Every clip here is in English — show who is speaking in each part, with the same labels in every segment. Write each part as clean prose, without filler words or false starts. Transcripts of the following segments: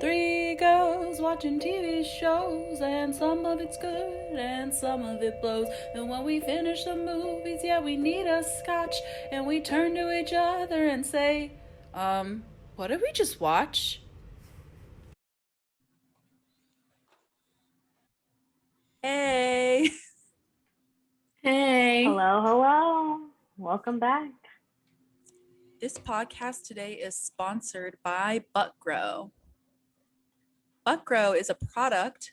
Speaker 1: Three girls watching TV shows, and some of it's good and some of it blows. And when we finish the movies, yeah, we need a scotch, and we turn to each other and say, what did we just watch? Hey!
Speaker 2: Hey.
Speaker 3: Hello. Welcome back.
Speaker 1: This podcast today is sponsored by ButtGrow. ButtGrow is a product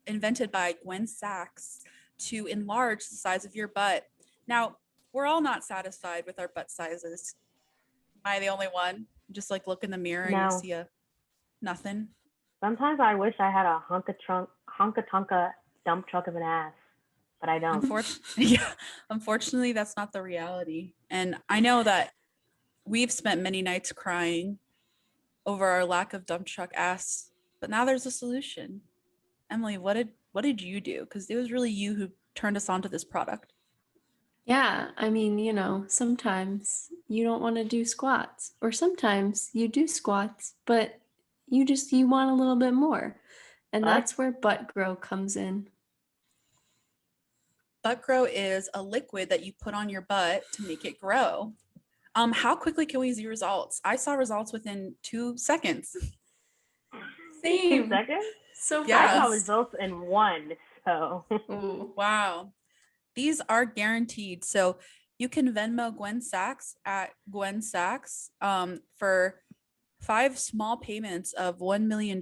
Speaker 1: invented by Gwen Sachs to enlarge the size of your butt. Now, we're all not satisfied with our butt sizes. Am I the only one? Just like look in the mirror and you see nothing.
Speaker 3: Sometimes I wish I had a honka-tonka dump truck of an ass, but I don't.
Speaker 1: Unfortunately, that's not the reality. And I know that we've spent many nights crying over our lack of dump truck ass, but now there's a solution. Emily, what did you do? Because it was really you who turned us onto this product.
Speaker 2: Yeah, I mean, sometimes you don't want to do squats, or sometimes you do squats, but you want a little bit more. And that's where ButtGrow comes in.
Speaker 1: ButtGrow is a liquid that you put on your butt to make it grow. How quickly can we see results? I saw results within 2 seconds.
Speaker 2: Same.
Speaker 3: 2 seconds?
Speaker 2: So
Speaker 1: yeah.
Speaker 2: fast.
Speaker 3: I saw results in 1, so.
Speaker 2: Ooh.
Speaker 1: Wow. These are guaranteed. So you can Venmo Gwen Sachs at Gwen Sachs for 5 small payments of $1 million.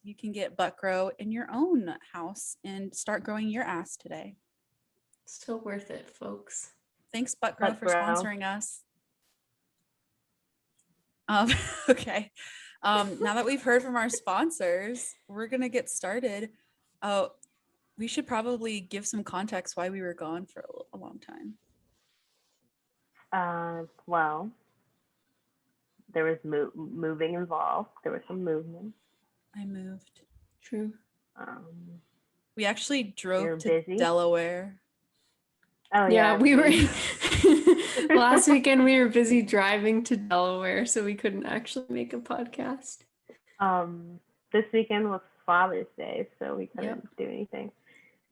Speaker 1: You can get ButtGrow in your own house and start growing your ass today.
Speaker 2: So worth it, folks.
Speaker 1: Thanks, ButtGrow, for sponsoring us. Okay. Now that we've heard from our sponsors, we're gonna get started. We should probably give some context why we were gone for a long time.
Speaker 3: Well, there was moving involved. There was some movement.
Speaker 1: I moved.
Speaker 2: True.
Speaker 1: We actually drove to Delaware.
Speaker 3: Oh
Speaker 2: yeah, we were last weekend. We were busy driving to Delaware, so we couldn't actually make a podcast.
Speaker 3: This weekend was Father's Day, so we couldn't do anything.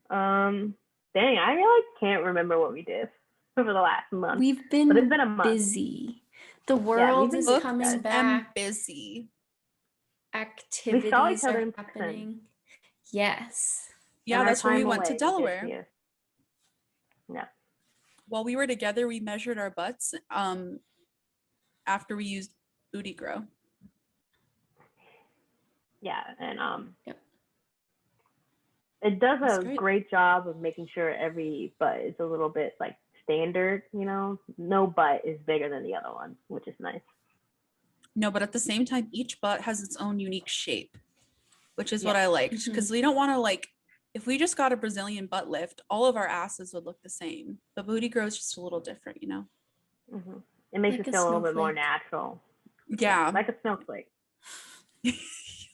Speaker 3: Dang, I really can't remember what we did over the last month.
Speaker 2: We've been,
Speaker 3: but it's been a month.
Speaker 2: Busy. The world is coming back.
Speaker 1: I'm busy.
Speaker 2: Activities
Speaker 3: we saw each other
Speaker 2: are happening. Yes.
Speaker 1: Yeah, that's where we went to Delaware.
Speaker 3: Yeah.
Speaker 1: While we were together, we measured our butts after we used Booty Grow.
Speaker 3: Yeah, and it does great job of making sure every butt is a little bit like standard, no butt is bigger than the other one, which is nice.
Speaker 1: No, but at the same time, each butt has its own unique shape, which is what I liked, because we don't want to if we just got a Brazilian butt lift, all of our asses would look the same. But Booty Grow is just a little different,
Speaker 3: Mm-hmm. It makes it feel a little bit more natural.
Speaker 1: Yeah.
Speaker 3: Like a snowflake.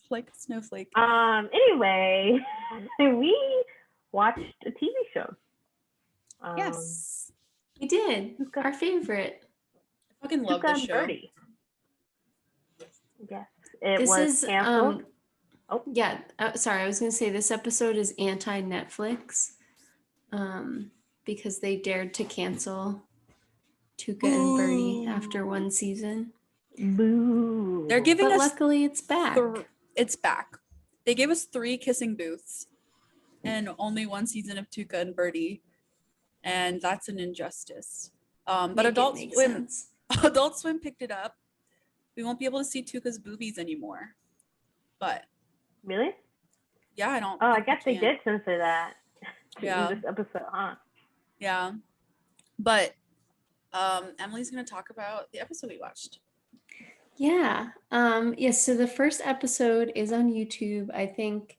Speaker 1: Like a snowflake.
Speaker 3: Anyway, we watched a TV show.
Speaker 1: Yes.
Speaker 2: We did. Our favorite.
Speaker 1: I fucking love this show.
Speaker 3: Bertie. Yes. It was canceled.
Speaker 2: Yeah. Sorry, I was going to say this episode is anti-Netflix because they dared to cancel Tuca and Bertie after 1 season.
Speaker 3: Boo.
Speaker 1: They're giving us.
Speaker 2: Luckily, it's back.
Speaker 1: It's back. They gave us 3 kissing booths and only 1 season of Tuca and Bertie, and that's an injustice. But Adult Swim picked it up. We won't be able to see Tuca's boobies anymore. But
Speaker 3: really?
Speaker 1: Yeah, I don't.
Speaker 3: Oh, I guess they did censor that.
Speaker 1: Yeah.
Speaker 3: In this episode, huh?
Speaker 1: Yeah. But Emily's gonna talk about the episode we watched.
Speaker 2: Yeah. Yes. So the first episode is on YouTube. I think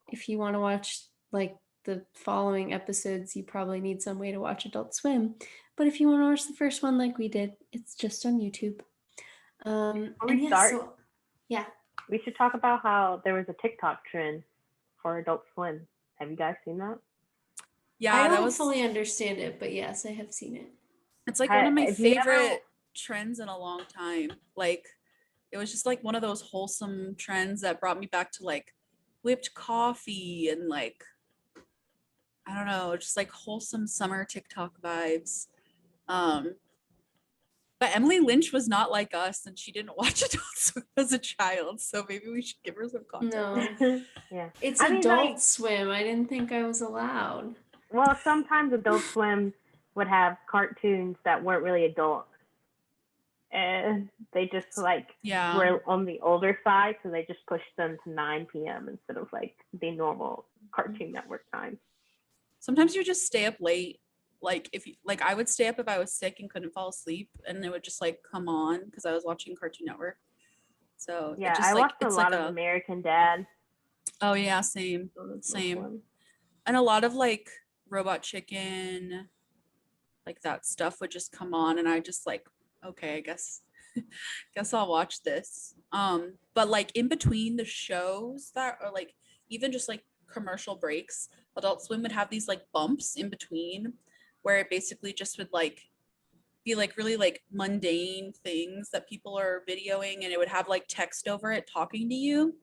Speaker 2: if you want to watch the following episodes, you probably need some way to watch Adult Swim. But if you want to watch the first one like we did, it's just on YouTube.
Speaker 3: We should talk about how there was a TikTok trend for Adult Swim. Have you guys seen that?
Speaker 1: Yeah,
Speaker 2: I don't fully understand it, but yes, I have seen it.
Speaker 1: It's like one of my favorite trends in a long time. Like it was just like one of those wholesome trends that brought me back to like whipped coffee and like, I don't know, just like wholesome summer TikTok vibes. Um, but Emily Lynch was not like us and she didn't watch Adult Swim as a child. So maybe we should give her some content.
Speaker 2: No.
Speaker 3: Yeah.
Speaker 2: It's
Speaker 3: I mean,
Speaker 2: Adult
Speaker 3: like,
Speaker 2: Swim. I didn't think I was allowed.
Speaker 3: well, sometimes Adult Swim would have cartoons that weren't really adult. And they just like
Speaker 1: Yeah.
Speaker 3: were on the older side, so they just pushed them to 9 p.m. instead of like the normal Cartoon Network time.
Speaker 1: Sometimes you just stay up late. Like if you, like I would stay up if I was sick and couldn't fall asleep, and it would just like come on because I was watching Cartoon Network. So
Speaker 3: Yeah,
Speaker 1: just,
Speaker 3: I
Speaker 1: like,
Speaker 3: watched a lot of American Dad.
Speaker 1: Oh yeah, same. And a lot of like Robot Chicken, like that stuff would just come on, and I just like, okay, I guess I'll watch this. But like in between the shows that are like even just like commercial breaks, Adult Swim would have these like bumps in between where it basically just would like be like really like mundane things that people are videoing, and it would have like text over it talking to you.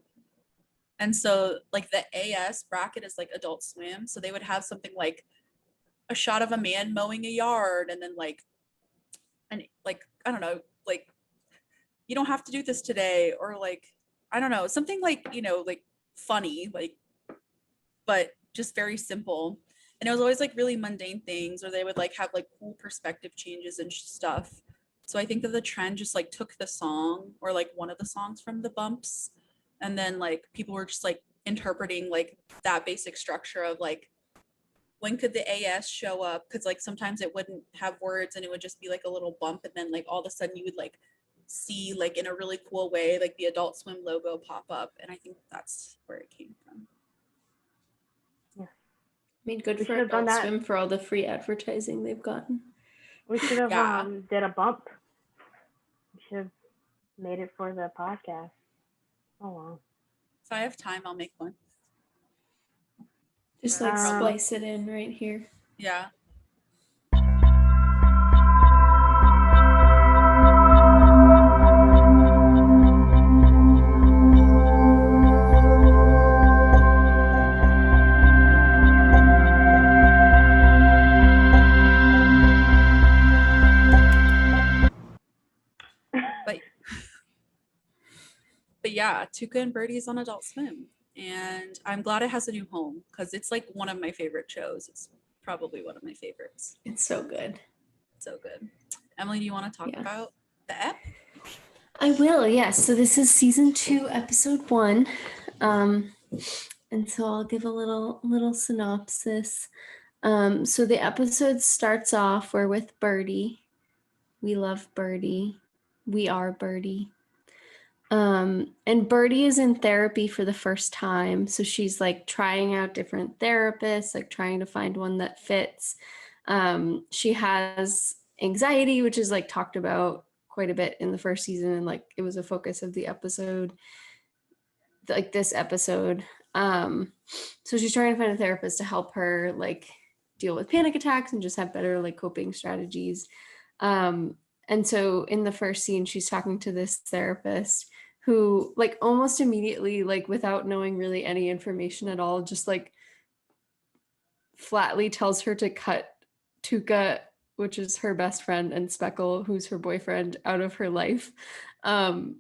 Speaker 1: And so like the AS bracket is like Adult Swim, so they would have something like a shot of a man mowing a yard, and then like, and like, I don't know, like, you don't have to do this today, or like, I don't know, something like, you know, like funny, like, but just very simple. And it was always like really mundane things, or they would like have like cool perspective changes and stuff. So I think that the trend just like took the song or like one of the songs from the bumps, and then like people were just like interpreting like that basic structure of like, when could the AS show up? Because like sometimes it wouldn't have words and it would just be like a little bump, and then like all of a sudden you would like see like in a really cool way like the Adult Swim logo pop up, and I think that's where it came from.
Speaker 2: I mean, good for Adult Swim for all the free advertising they've gotten.
Speaker 3: We should have did a bump. We should have made it for the podcast. Oh wow.
Speaker 1: If I have time, I'll make one.
Speaker 2: Just like splice it in right here.
Speaker 1: Yeah. But yeah, Tuca and Bertie is on Adult Swim, and I'm glad it has a new home because it's like one of my favorite shows. It's probably one of my favorites.
Speaker 2: It's so good.
Speaker 1: So good. Emily, do you want to talk about the ep?
Speaker 2: I will, yes. So this is season 2, episode 1. And so I'll give a little synopsis. So the episode starts off, we're with Bertie. We love Bertie. We are Bertie. And Bertie is in therapy for the first time. So she's like trying out different therapists, like trying to find one that fits. She has anxiety, which is like talked about quite a bit in the first season. And like, it was a focus of the episode, like this episode. So she's trying to find a therapist to help her like deal with panic attacks and just have better like coping strategies. And so in the first scene, she's talking to this therapist who like almost immediately, like without knowing really any information at all, just like flatly tells her to cut Tuca, which is her best friend, and Speckle, who's her boyfriend, out of her life. And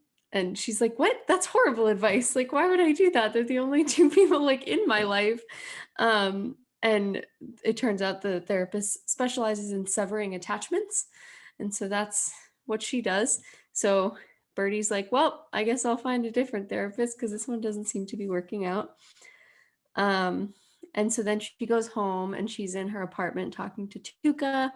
Speaker 2: she's like, what? That's horrible advice. Like, why would I do that? They're the only 2 people like in my life. And it turns out the therapist specializes in severing attachments. And so that's what she does. So Bertie's like, well, I guess I'll find a different therapist because this one doesn't seem to be working out. And so then she goes home and she's in her apartment talking to Tuca.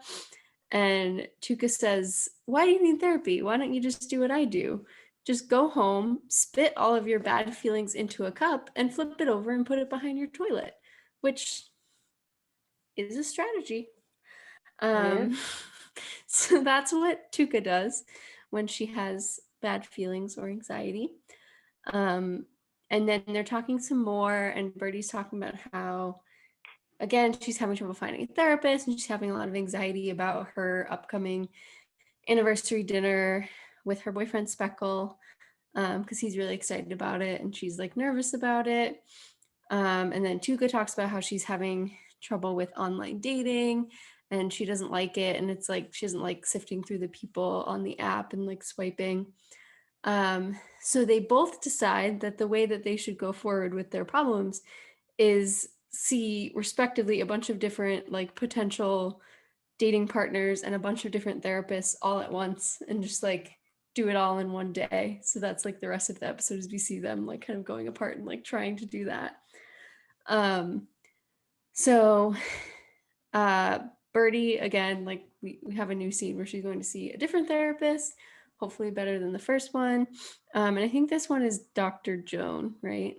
Speaker 2: And Tuca says, why do you need therapy? Why don't you just do what I do? Just go home, spit all of your bad feelings into a cup and flip it over and put it behind your toilet, which is a strategy. So that's what Tuca does when she has bad feelings or anxiety. And then they're talking some more, and Bertie's talking about how, again, she's having trouble finding a therapist, and she's having a lot of anxiety about her upcoming anniversary dinner with her boyfriend Speckle. because he's really excited about it and she's like nervous about it. And then Tuca talks about how she's having trouble with online dating and she doesn't like it. And it's like she doesn't like sifting through the people on the app and like swiping. So they both decide that the way that they should go forward with their problems is see respectively a bunch of different like potential dating partners and a bunch of different therapists all at once and just like do it all in one day. So that's like the rest of the episode is we see them like kind of going apart and like trying to do that. So Bertie, again, like we have a new scene where she's going to see a different therapist, hopefully better than the first one. And I think this one is Dr. Joan, right?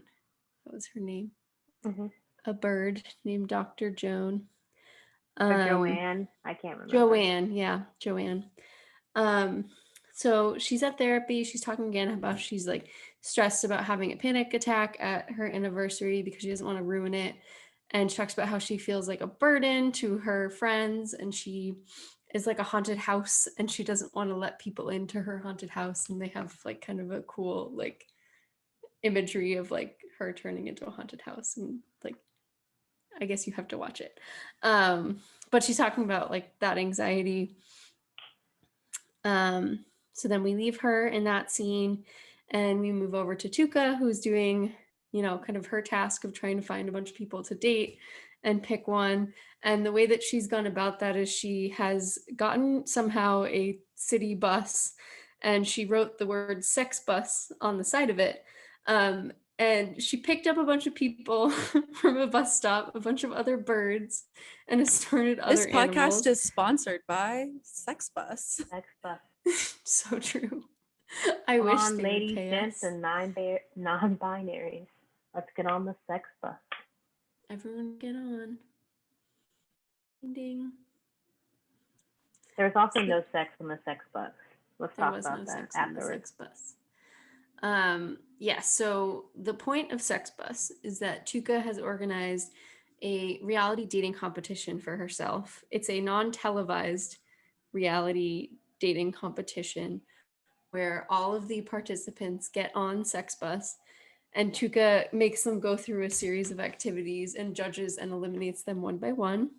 Speaker 2: That was her name.
Speaker 3: Mm-hmm.
Speaker 2: A bird named Dr. Joan.
Speaker 3: Or Joanne. I can't remember.
Speaker 2: Joanne, yeah, Joanne. So she's at therapy. She's talking again about she's like stressed about having a panic attack at her anniversary because she doesn't want to ruin it. And she talks about how she feels like a burden to her friends and she is like a haunted house and she doesn't want to let people into her haunted house. And they have like kind of a cool like imagery of like her turning into a haunted house and like I guess you have to watch it. But she's talking about like that anxiety. So then we leave her in that scene and we move over to Tuca, who's doing, you know, kind of her task of trying to find a bunch of people to date and pick one. And the way that she's gone about that is she has gotten somehow a city bus and she wrote the word sex bus on the side of it. And she picked up a bunch of people from a bus stop, a bunch of other birds, and assorted other
Speaker 1: This podcast
Speaker 2: animals.
Speaker 1: is sponsored by Sex Bus.
Speaker 3: Sex Bus.
Speaker 2: So true. I
Speaker 3: Come
Speaker 2: wish
Speaker 3: on,
Speaker 2: they
Speaker 3: ladies,
Speaker 2: would pay
Speaker 3: gents,
Speaker 2: us.
Speaker 3: and non-binaries. Let's get on the sex bus.
Speaker 2: Everyone get on. Ding ding.
Speaker 3: There's also no sex on the sex bus. Let's
Speaker 2: There
Speaker 3: talk
Speaker 2: was
Speaker 3: about
Speaker 2: no
Speaker 3: that
Speaker 2: sex on the
Speaker 3: afterwards.
Speaker 2: sex bus. Yeah, so the point of Sex Bus is that Tuca has organized a reality dating competition for herself. It's a non-televised reality dating competition where all of the participants get on Sex Bus and Tuca makes them go through a series of activities and judges and eliminates them one by one.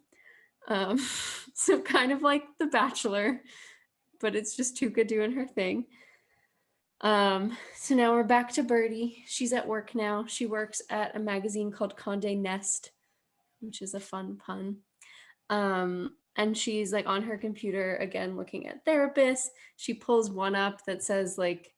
Speaker 2: So kind of like The Bachelor, but it's just Tuca doing her thing. So now we're back to Bertie. She's at work now. She works at a magazine called Condé Nast, which is a fun pun. And she's like on her computer again looking at therapists. She pulls one up that says like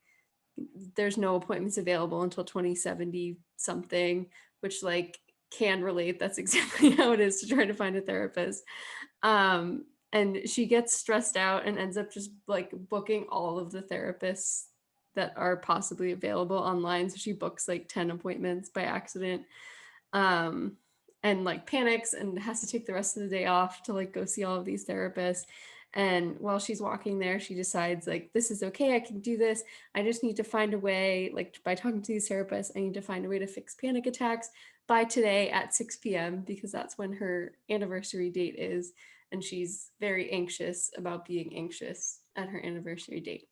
Speaker 2: there's no appointments available until 2070 something, which like can relate. That's exactly how it is to try to find a therapist. And she gets stressed out and ends up just like booking all of the therapists that are possibly available online. So she books like 10 appointments by accident. And like panics and has to take the rest of the day off to like go see all of these therapists. And while she's walking there, she decides like, this is okay, I can do this. I just need to find a way, like by talking to these therapists, I need to find a way to fix panic attacks by today at 6 p.m. because that's when her anniversary date is. And she's very anxious about being anxious at her anniversary date.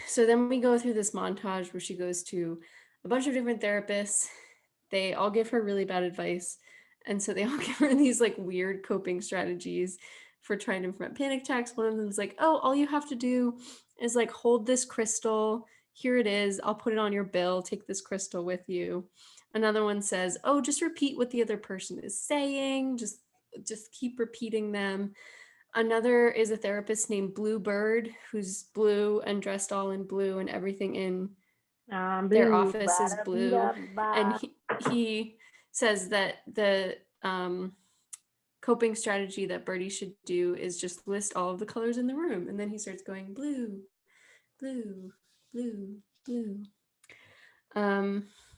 Speaker 2: So then we go through this montage where she goes to a bunch of different therapists. They all give her really bad advice. And so they all give her these like weird coping strategies for trying to prevent panic attacks. One of them is like, oh, all you have to do is like hold this crystal. Here it is. I'll put it on your bill. Take this crystal with you. Another one says, oh, just repeat what the other person is saying. Just keep repeating them. Another is a therapist named Blue Bird, who's blue and dressed all in blue, and everything in their office is blue. And he says that the coping strategy that Bertie should do is just list all of the colors in the room. And then he starts going blue, blue, blue, blue.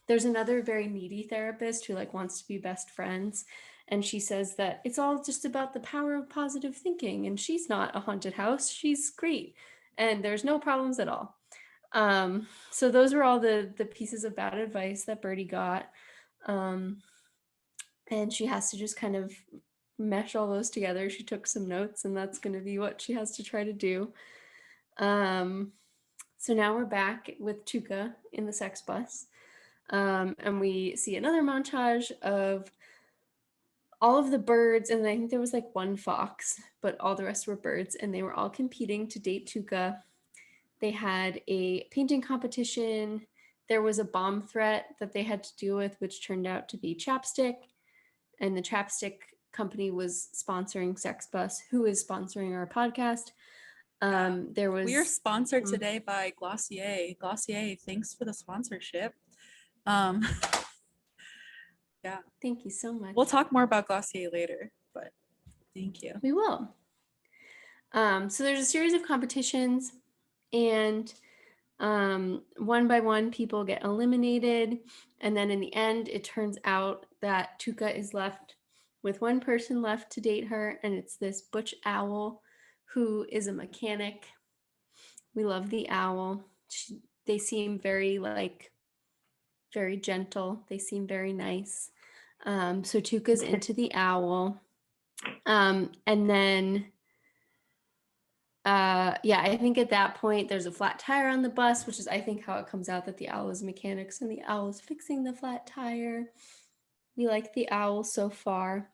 Speaker 2: There's another very needy therapist who like wants to be best friends. And she says that it's all just about the power of positive thinking. And she's not a haunted house. She's great. And there's no problems at all. So those were all the pieces of bad advice that Bertie got. And she has to just kind of mesh all those together. She took some notes and that's going to be what she has to try to do. So now we're back with Tuca in the sex bus. And we see another montage of all of the birds, and I think there was like one fox, but all the rest were birds, and they were all competing to date Tuca. They had a painting competition. There was a bomb threat that they had to deal with, which turned out to be chapstick. And the chapstick company was sponsoring Sex Bus, who is sponsoring our podcast. There was
Speaker 1: We are sponsored today by Glossier. Glossier, thanks for the sponsorship. Yeah.
Speaker 2: Thank you so much.
Speaker 1: We'll talk more about Glossier later, but thank you.
Speaker 2: We will. So there's a series of competitions, and one by one people get eliminated, and then in the end it turns out that Tuca is left with one person left to date her, and it's this butch owl who is a mechanic. We love the owl. They seem very gentle. They seem very nice. So Tuca's into the owl. And then I think at that point there's a flat tire on the bus, which is I think how it comes out that the owl is mechanics and the owl is fixing the flat tire. We like the owl so far.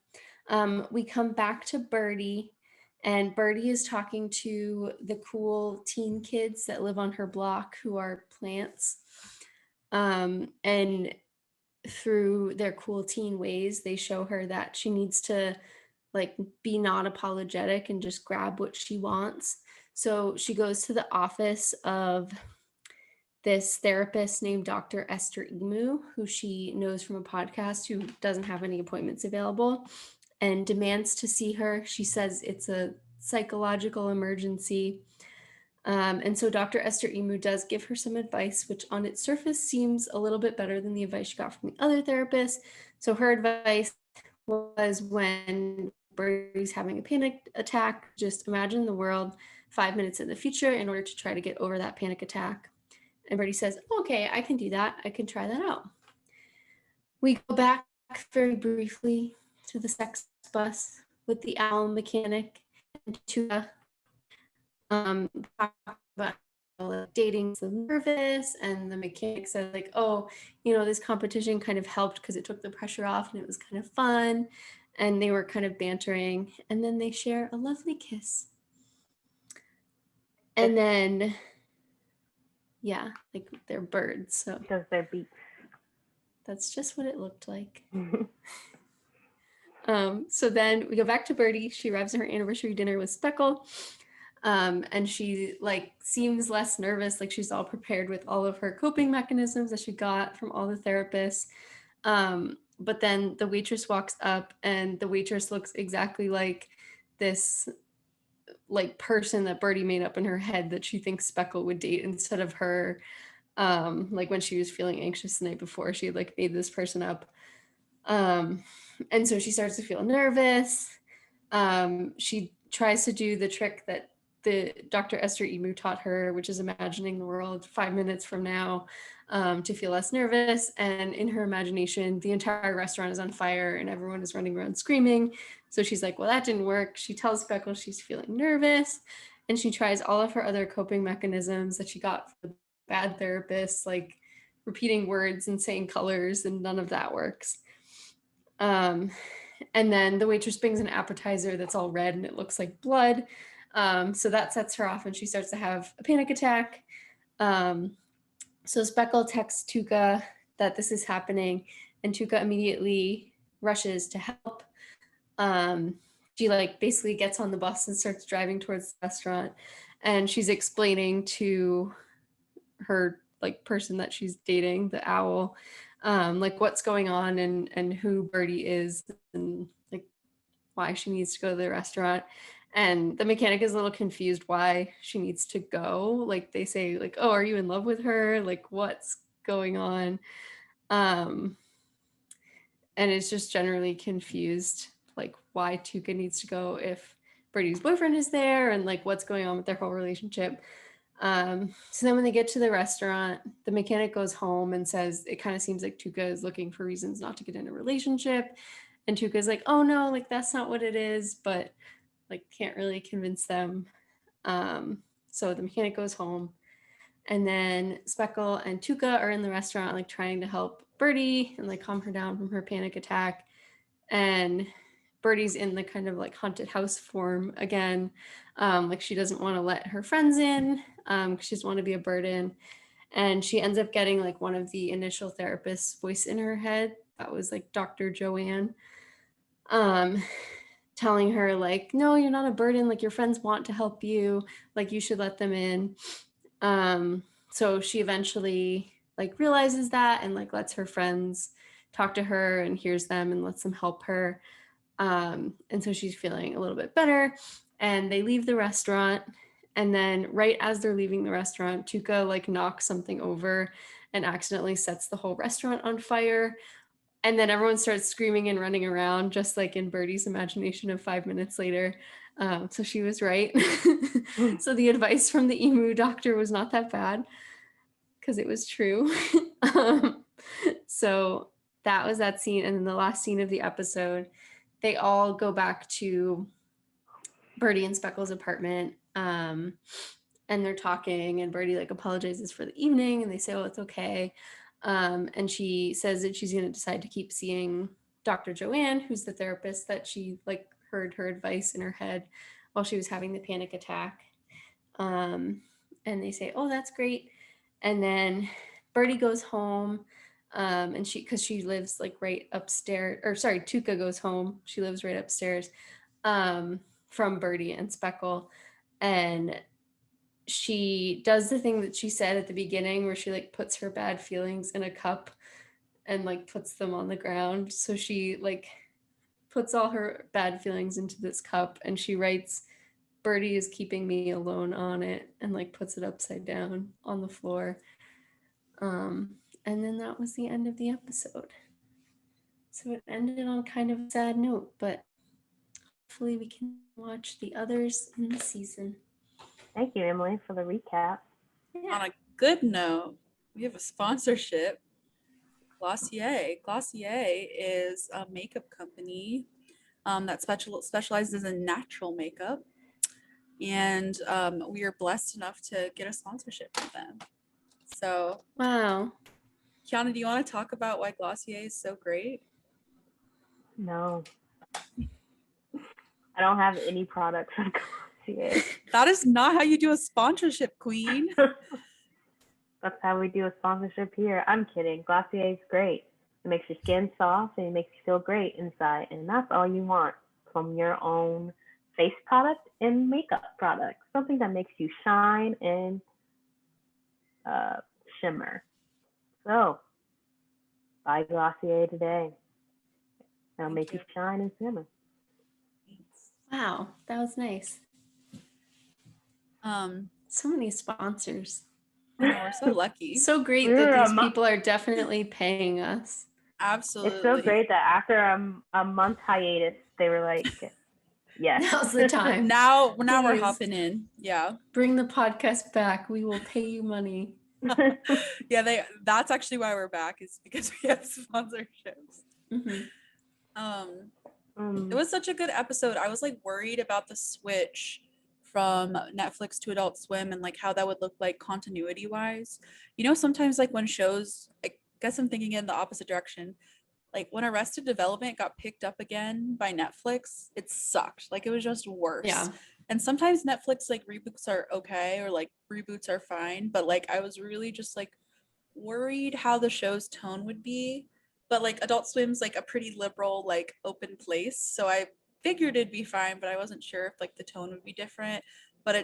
Speaker 2: We come back to Bertie, and Bertie is talking to the cool teen kids that live on her block who are plants. And through their cool teen ways, they show her that she needs to like be not apologetic and just grab what she wants. So she goes to the office of this therapist named Dr. Esther Emu, who she knows from a podcast, who doesn't have any appointments available, and demands to see her. She says it's a psychological emergency. And so Dr. Esther Emu does give her some advice, which on its surface seems a little bit better than the advice she got from the other therapist. So her advice was, when Bertie's having a panic attack, just imagine the world 5 minutes in the future in order to try to get over that panic attack. And Bertie says, okay, I can do that. I can try that out. We go back very briefly to the sex bus with the owl mechanic and Tuca. Talk about dating, so nervous, and the mechanic said like, oh, this competition kind of helped because it took the pressure off and it was kind of fun, and they were kind of bantering, and then they share a lovely kiss, and then like they're birds, so
Speaker 3: because they're beaks.
Speaker 2: That's just what it looked like. So then we go back to Bertie. She arrives at her anniversary dinner with Speckle. And she seems less nervous, like she's all prepared with all of her coping mechanisms that she got from all the therapists. But then the waitress walks up, and the waitress looks exactly like this person that Bertie made up in her head that she thinks Speckle would date instead of her. When she was feeling anxious the night before, she had made this person up. And so she starts to feel nervous. She tries to do the trick that the Dr. Esther Emu taught her, which is imagining the world 5 minutes from now, to feel less nervous. And in her imagination, the entire restaurant is on fire and everyone is running around screaming. So she's like, well, that didn't work. She tells Speckle she's feeling nervous, and she tries all of her other coping mechanisms that she got from the bad therapists, like repeating words and saying colors, and none of that works. And then the waitress brings an appetizer that's all red and it looks like blood. So that sets her off and she starts to have a panic attack. So Speckle texts Tuca that this is happening, and Tuca immediately rushes to help. She basically gets on the bus and starts driving towards the restaurant, and she's explaining to her person that she's dating, the owl, what's going on and who Bertie is and why she needs to go to the restaurant. And the mechanic is a little confused why she needs to go. They say oh, are you in love with her? What's going on? And it's just generally confused why Tuca needs to go if Bertie's boyfriend is there, and what's going on with their whole relationship. So then when they get to the restaurant, the mechanic goes home and says it kind of seems like Tuca is looking for reasons not to get in a relationship. And Tuca's like, oh no, that's not what it is, but can't really convince them. So the mechanic goes home, And then Speckle and Tuca are in the restaurant, like trying to help Bertie and like calm her down from her panic attack. And Bertie's in the kind of like haunted house form again. Like she doesn't want to let her friends in because she doesn't want to be a burden. And she ends up getting like one of the initial therapist's voice in her head. That was like Dr. Joanne, telling her like, no, you're not a burden. Like your friends want to help you. Like you should let them in. So she eventually like realizes that and like lets her friends talk to her and hears them and lets them help her. And so she's feeling a little bit better, and they leave the restaurant. And then right as they're leaving the restaurant, Tuca like knocks something over and accidentally sets the whole restaurant on fire. And then everyone starts screaming and running around, just like in Bertie's imagination of 5 minutes later. So she was right. So the advice from the emu doctor was not that bad because it was true. So that was that scene. And then the last scene of the episode, they all go back to Bertie and Speckle's apartment. And they're talking, and Bertie like apologizes for the evening, and they say, oh, it's okay. And she says that she's going to decide to keep seeing Dr. Joanne, who's the therapist that she like heard her advice in her head while she was having the panic attack. And they say, oh, that's great. And then Bertie goes home, and because she lives like right upstairs, or sorry, Tuca goes home. She lives right upstairs from Bertie and Speckle. And she does the thing that she said at the beginning where she like puts her bad feelings in a cup and like puts them on the ground. So she like puts all her bad feelings into this cup, and she writes, Bertie is keeping me alone on it, and like puts it upside down on the floor. And then that was the end of the episode. So it ended on kind of a sad note, but hopefully we can watch the others in the season.
Speaker 3: Thank you, Emily, for the recap.
Speaker 2: Yeah.
Speaker 1: On a good note, we have a sponsorship. Glossier. Glossier is a makeup company that specializes in natural makeup. And we are blessed enough to get a sponsorship from them. So,
Speaker 2: Wow.
Speaker 1: Kiana, do you want to talk about why Glossier is so great?
Speaker 3: No. I don't have any products from Glossier.
Speaker 1: That is not how you do a sponsorship, queen.
Speaker 3: That's how we do a sponsorship here. I'm kidding. Glossier is great. It makes your skin soft and it makes you feel great inside. And that's all you want from your own face product and makeup product. Something that makes you shine and shimmer. So, buy Glossier today. It'll make you shine and shimmer.
Speaker 2: Wow, that was nice. So many sponsors.
Speaker 1: We're so lucky.
Speaker 2: So great that these people are definitely paying us.
Speaker 1: Absolutely.
Speaker 3: It's so great that after a month hiatus, they were like, yes.
Speaker 2: Now's the time.
Speaker 1: Now we're hopping in. Yeah.
Speaker 2: Bring the podcast back. We will pay you money.
Speaker 1: Yeah, that's actually why we're back, is because we have sponsorships.
Speaker 2: Mm-hmm.
Speaker 1: It was such a good episode. I was like worried about the switch from Netflix to Adult Swim and like how that would look like continuity wise. You know, sometimes like when shows, I guess I'm thinking in the opposite direction. Like when Arrested Development got picked up again by Netflix, it sucked. Like it was just worse.
Speaker 2: Yeah.
Speaker 1: And sometimes Netflix like reboots are okay, or like reboots are fine. But like I was really just like worried how the show's tone would be. But like Adult Swim's like a pretty liberal, like open place. So I figured it'd be fine, but I wasn't sure if like the tone would be different. But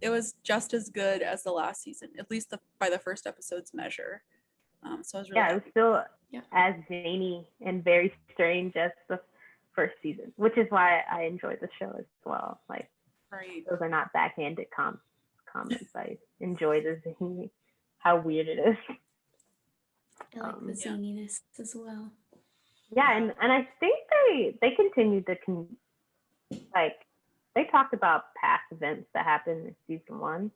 Speaker 1: it was just as good as the last season, at least by the first episode's measure. So I was really
Speaker 3: it was still as zany and very strange as the first season, which is why I enjoyed the show as well. Like, those are not backhanded comments. I enjoy the zany, how weird it is.
Speaker 2: I like the zaniness as well.
Speaker 3: Yeah, and I think they continued to like they talked about past events that happened in season 1.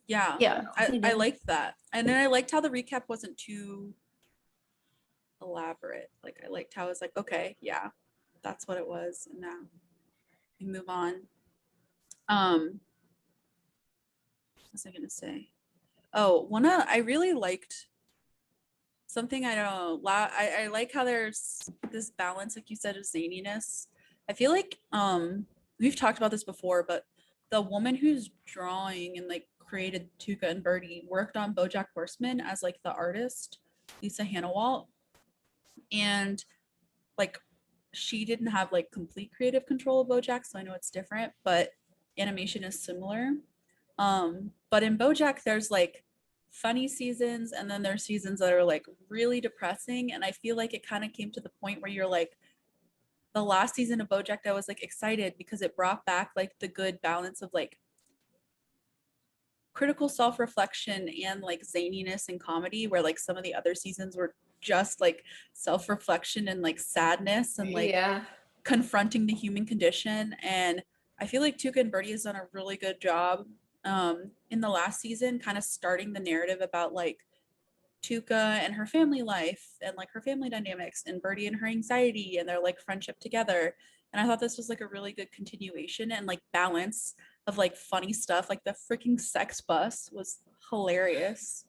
Speaker 1: Yeah. I liked that. And then I liked how the recap wasn't too elaborate. Like I liked how it was like, okay, yeah, that's what it was. And now we move on. What was I gonna say? Oh, I really liked something, I don't know, I like how there's this balance, like you said, of zaniness. I feel like we've talked about this before, but the woman who's drawing and like created Tuca and Bertie worked on BoJack Horseman as like the artist, Lisa Hannawalt, and like she didn't have like complete creative control of BoJack, so I know it's different, but animation is similar. But in BoJack, there's like funny seasons, and then there's seasons that are like really depressing. And I feel like it kind of came to the point where you're like, the last season of BoJack, I was like excited because it brought back like the good balance of like critical self-reflection and like zaniness and comedy, where like some of the other seasons were just like self-reflection and like sadness and like confronting the human condition. And I feel like Tuca and Bertie has done a really good job in the last season, kind of starting the narrative about like Tuca and her family life and like her family dynamics, and Bertie and her anxiety and their like friendship together. And I thought this was like a really good continuation and like balance of like funny stuff. Like the freaking sex bus was hilarious.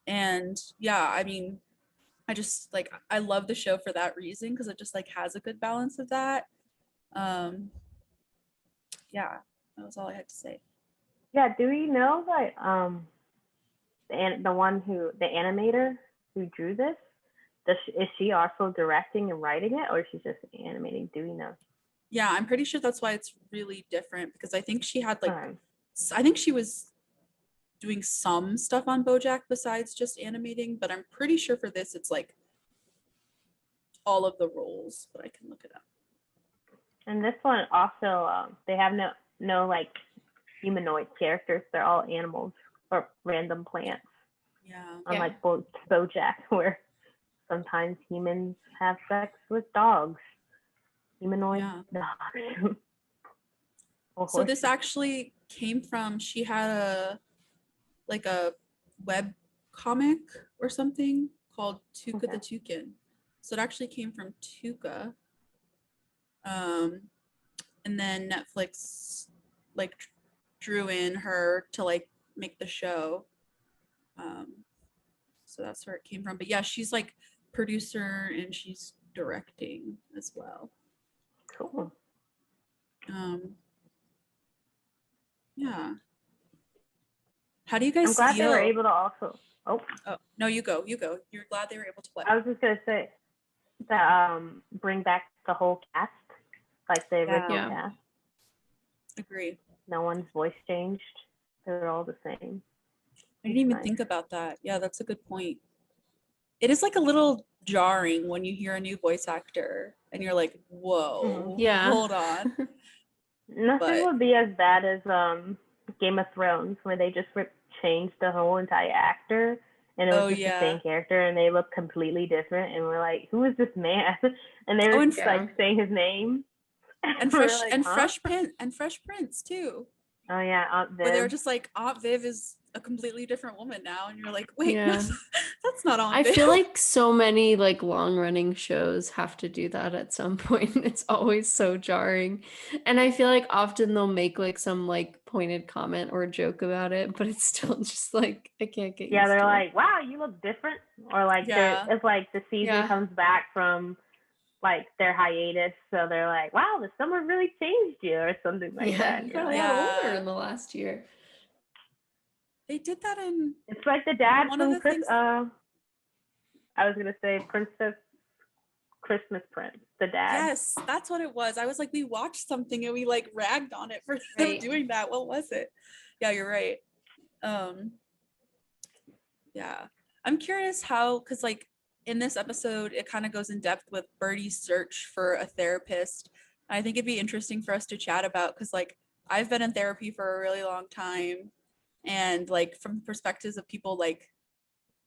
Speaker 1: And yeah, I mean, I just like, I love the show for that reason, because it just like has a good balance of that. Yeah, that was all I had to say.
Speaker 3: Yeah, do we know like the animator who drew this, is she also directing and writing it, or is she just animating? Do we know?
Speaker 1: Yeah, I'm pretty sure that's why it's really different, because I think she had like, I think she was doing some stuff on BoJack besides just animating, but I'm pretty sure for this it's like all of the roles, but I can look it up.
Speaker 3: And this one also, they have no like humanoid characters. They're all animals or random plants.
Speaker 1: Yeah.
Speaker 3: Unlike BoJack, where sometimes humans have sex with dogs. Humanoid dogs.
Speaker 1: So this actually came from, she had a web comic or something called Tuca the Toucan. So it actually came from Tuca. And then Netflix like drew in her to like make the show. So that's where it came from. But yeah, she's like producer and she's directing as well.
Speaker 3: Cool.
Speaker 1: Yeah. How do you guys
Speaker 3: I'm glad
Speaker 1: feel?
Speaker 3: they were able to also. Oh
Speaker 1: no, you go. You're glad they were able to play.
Speaker 3: I was just gonna say that bring back the whole cast, like the original cast.
Speaker 1: Agree.
Speaker 3: No one's voice changed. They're all the same.
Speaker 1: I didn't even think about that. Yeah, that's a good point. It is like a little jarring when you hear a new voice actor and you're like, whoa, hold on.
Speaker 3: Nothing would be as bad as Game of Thrones, where they just changed the whole entire actor, and it was just the same character, and they look completely different, and we're like, who is this man? And they were like saying his name.
Speaker 1: And Fresh Prince too.
Speaker 3: Oh yeah, Aunt Viv.
Speaker 1: Where they were just like, Aunt Viv is a completely different woman now, and you're like, wait, no, that's not Aunt Viv.
Speaker 2: I feel like so many like long running shows have to do that at some point. It's always so jarring, and I feel like often they'll make like some like pointed comment or joke about it, but it's still just like I can't get.
Speaker 3: Yeah, they're like, wow, you look different, or like if like the season comes back from like their hiatus, so they're like, wow, the summer really changed you, or something like that.
Speaker 2: You got a lot older in the last year.
Speaker 1: They did that in.
Speaker 3: It's like the dad from I was gonna say Christmas Prince, the dad.
Speaker 1: Yes, that's what it was. I was like, we watched something and we like ragged on it for them doing that. What was it? Yeah, you're right. Yeah, I'm curious how, because like in this episode, it kind of goes in depth with Bertie's search for a therapist. I think it'd be interesting for us to chat about, because like I've been in therapy for a really long time, and like from perspectives of people like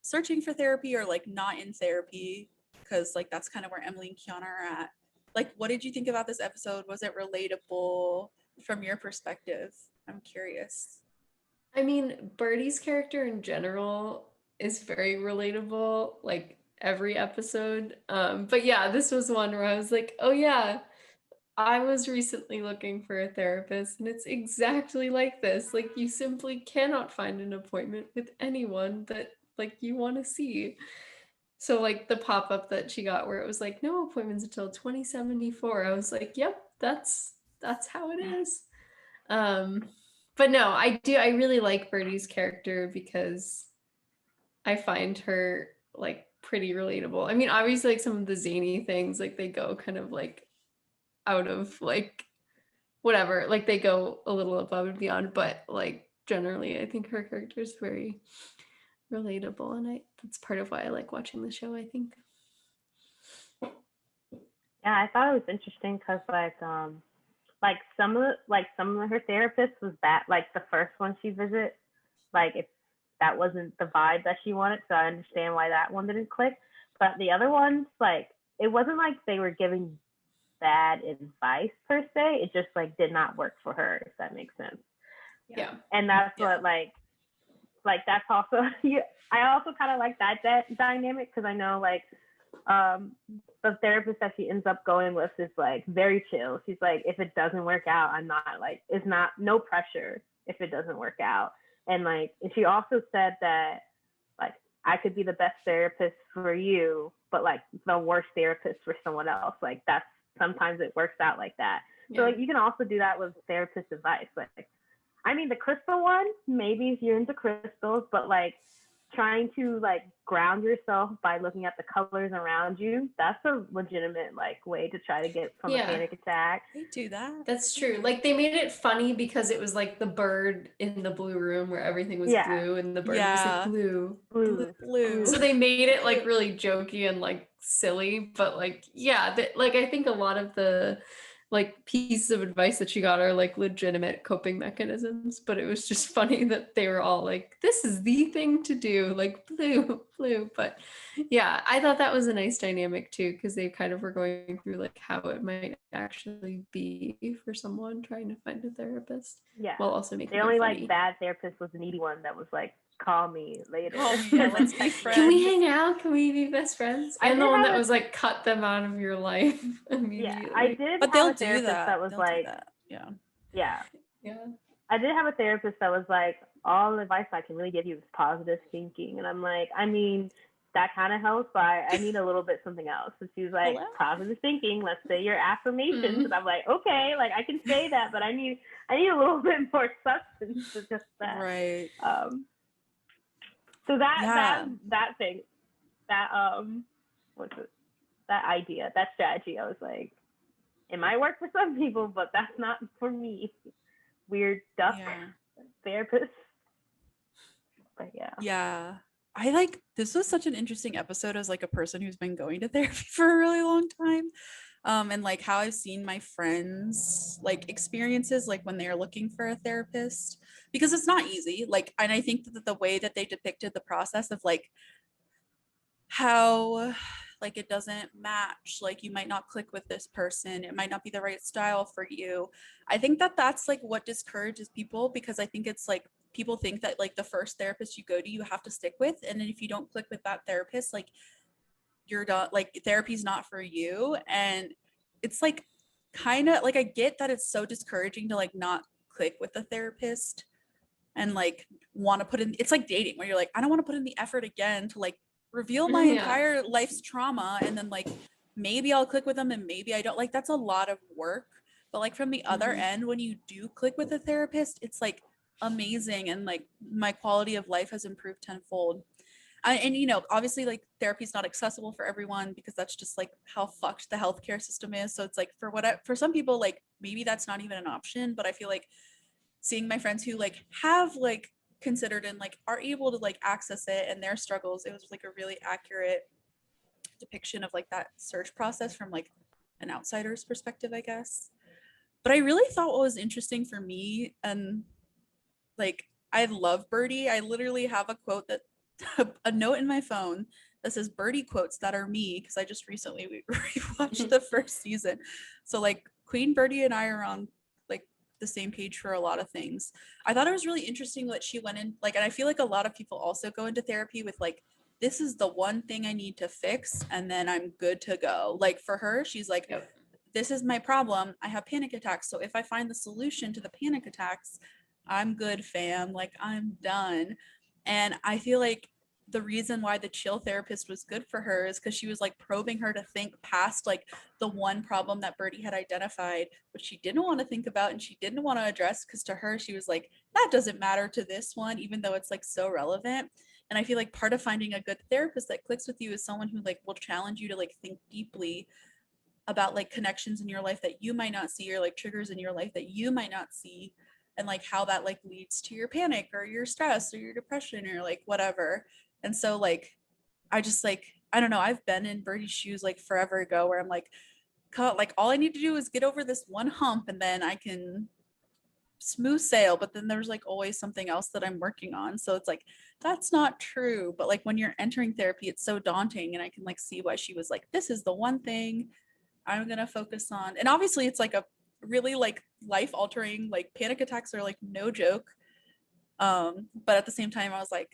Speaker 1: searching for therapy or like not in therapy, because like that's kind of where Emily and Kiana are at. Like, what did you think about this episode? Was it relatable from your perspective? I'm curious.
Speaker 2: I mean, Bertie's character in general is very relatable, like every episode. But yeah, this was one where I was like, oh yeah, I was recently looking for a therapist, and it's exactly like this. Like, you simply cannot find an appointment with anyone that like you want to see. So like the pop-up that she got where it was like no appointments until 2074. I was like, yep, that's how it is. But no, I really like Birdie's character because I find her like pretty relatable. I mean, obviously like some of the zany things like they go kind of like out of like whatever, like they go a little above and beyond, but like generally I think her character is very relatable, and that's part of why I like watching the show, I think.
Speaker 3: Yeah, I thought it was interesting because like some of her therapists was bad. Like the first one she visit, like if that wasn't the vibe that she wanted, so I understand why that one didn't click. But the other ones, like it wasn't like they were giving bad advice per se. It just like did not work for her, if that makes sense.
Speaker 2: Yeah.
Speaker 3: And that's what like that's also I also kind of like that dynamic because I know like the therapist that she ends up going with is like very chill. She's like, if it doesn't work out, I'm not like, it's not no pressure if it doesn't work out. And like, and she also said that like I could be the best therapist for you, but like the worst therapist for someone else. Like that's sometimes it works out like that. Yeah. So like you can also do that with therapist advice. Like, I mean, the crystal one, maybe if you're into crystals, but like trying to like ground yourself by looking at the colors around you, that's a legitimate like way to try to get from a panic attack.
Speaker 1: They do that.
Speaker 2: That's true. Like they made it funny because it was like the bird in the blue room where everything was blue, and the bird was like blue. So they made it like really jokey and like silly, but like like I think a lot of the like pieces of advice that she got are like legitimate coping mechanisms, but it was just funny that they were all like, this is the thing to do, like blue. But yeah, I thought that was a nice dynamic too, because they kind of were going through like how it might actually be for someone trying to find a therapist.
Speaker 3: Yeah.
Speaker 2: While also making
Speaker 3: the only
Speaker 2: funny.
Speaker 3: like bad therapist was the needy one that was like, call me later.
Speaker 1: Let's be friends.
Speaker 2: Can we hang out? Can we be best friends? And the one that was like, cut them out of your life immediately.
Speaker 3: Yeah, I did.
Speaker 1: But
Speaker 3: they'll do that. That was
Speaker 1: they'll
Speaker 3: like,
Speaker 1: yeah.
Speaker 3: I did have a therapist that was like, all advice I can really give you is positive thinking, and I'm like, I mean, that kind of helps, but I need a little bit something else. So she was like, positive thinking. Let's say your affirmations. And I'm like, okay, like I can say that, but I need a little bit more substance to just that.
Speaker 1: Right.
Speaker 3: So that thing, that what's it? That idea, that strategy, I was like, it might work for some people, but that's not for me. Weird duck therapist. But
Speaker 1: yeah, I like, this was such an interesting episode as like a person who's been going to therapy for a really long time, and like how I've seen my friends like experiences like when they're looking for a therapist, because it's not easy, like, and I think that the way that they depicted the process of like how like it doesn't match, like you might not click with this person, it might not be the right style for you. I think that that's like what discourages people, because I think it's like people think that like the first therapist you go to, you have to stick with, and then if you don't click with that therapist, like you're done, like therapy's not for you. And it's like kind of like, I get that it's so discouraging to like not click with the therapist and like want to put in, it's like dating where you're like, I don't want to put in the effort again to like reveal my entire life's trauma, and then like maybe I'll click with them and maybe I don't. Like that's a lot of work. But like from the other end, when you do click with a therapist, it's like amazing, and like my quality of life has improved tenfold. And you know, obviously like therapy is not accessible for everyone, because that's just like how fucked the healthcare system is. So it's like for some people, like maybe that's not even an option. But I feel like seeing my friends who like have like considered and like are able to like access it and their struggles, it was like a really accurate depiction of like that search process from like an outsider's perspective, I guess. But I really thought what was interesting for me, and like I love Birdie, I literally have a quote that a note in my phone that says Birdie quotes that are me, because I just recently rewatched the first season. So like Queen Birdie and I are on like the same page for a lot of things. I thought it was really interesting that she went in like, and I feel like a lot of people also go into therapy with like, this is the one thing I need to fix and then I'm good to go. Like for her, she's like, this is my problem. I have panic attacks. So if I find the solution to the panic attacks, I'm good, fam. Like, I'm done. And I feel like the reason why the chill therapist was good for her is because she was like probing her to think past like the one problem that Bertie had identified, which she didn't want to think about and she didn't want to address, because to her, she was like, that doesn't matter to this one, even though it's like so relevant. And I feel like part of finding a good therapist that clicks with you is someone who like will challenge you to like think deeply about like connections in your life that you might not see, or like triggers in your life that you might not see, and like how that like leads to your panic or your stress or your depression or like whatever. And so like I just like, I don't know, I've been in Bertie's shoes like forever ago, where I'm like, like all I need to do is get over this one hump and then I can smooth sail. But then there's like always something else that I'm working on. So it's like, that's not true. But like when you're entering therapy, it's so daunting. And I can like see why she was like, this is the one thing I'm gonna focus on. And obviously it's like a really like life altering, like panic attacks are like no joke. But at the same time I was like,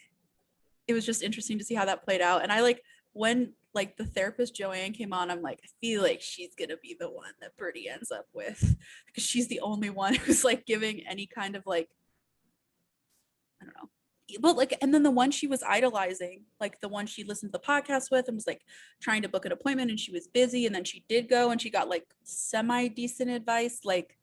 Speaker 1: it was just interesting to see how that played out. And I like, when like the therapist Joanne came on, I'm like, I feel like she's gonna be the one that Bertie ends up with, because she's the only one who's like giving any kind of like, I don't know. But like, and then the one she was idolizing, like the one she listened to the podcast with and was like trying to book an appointment, and she was busy, and then she did go and she got like semi decent advice, like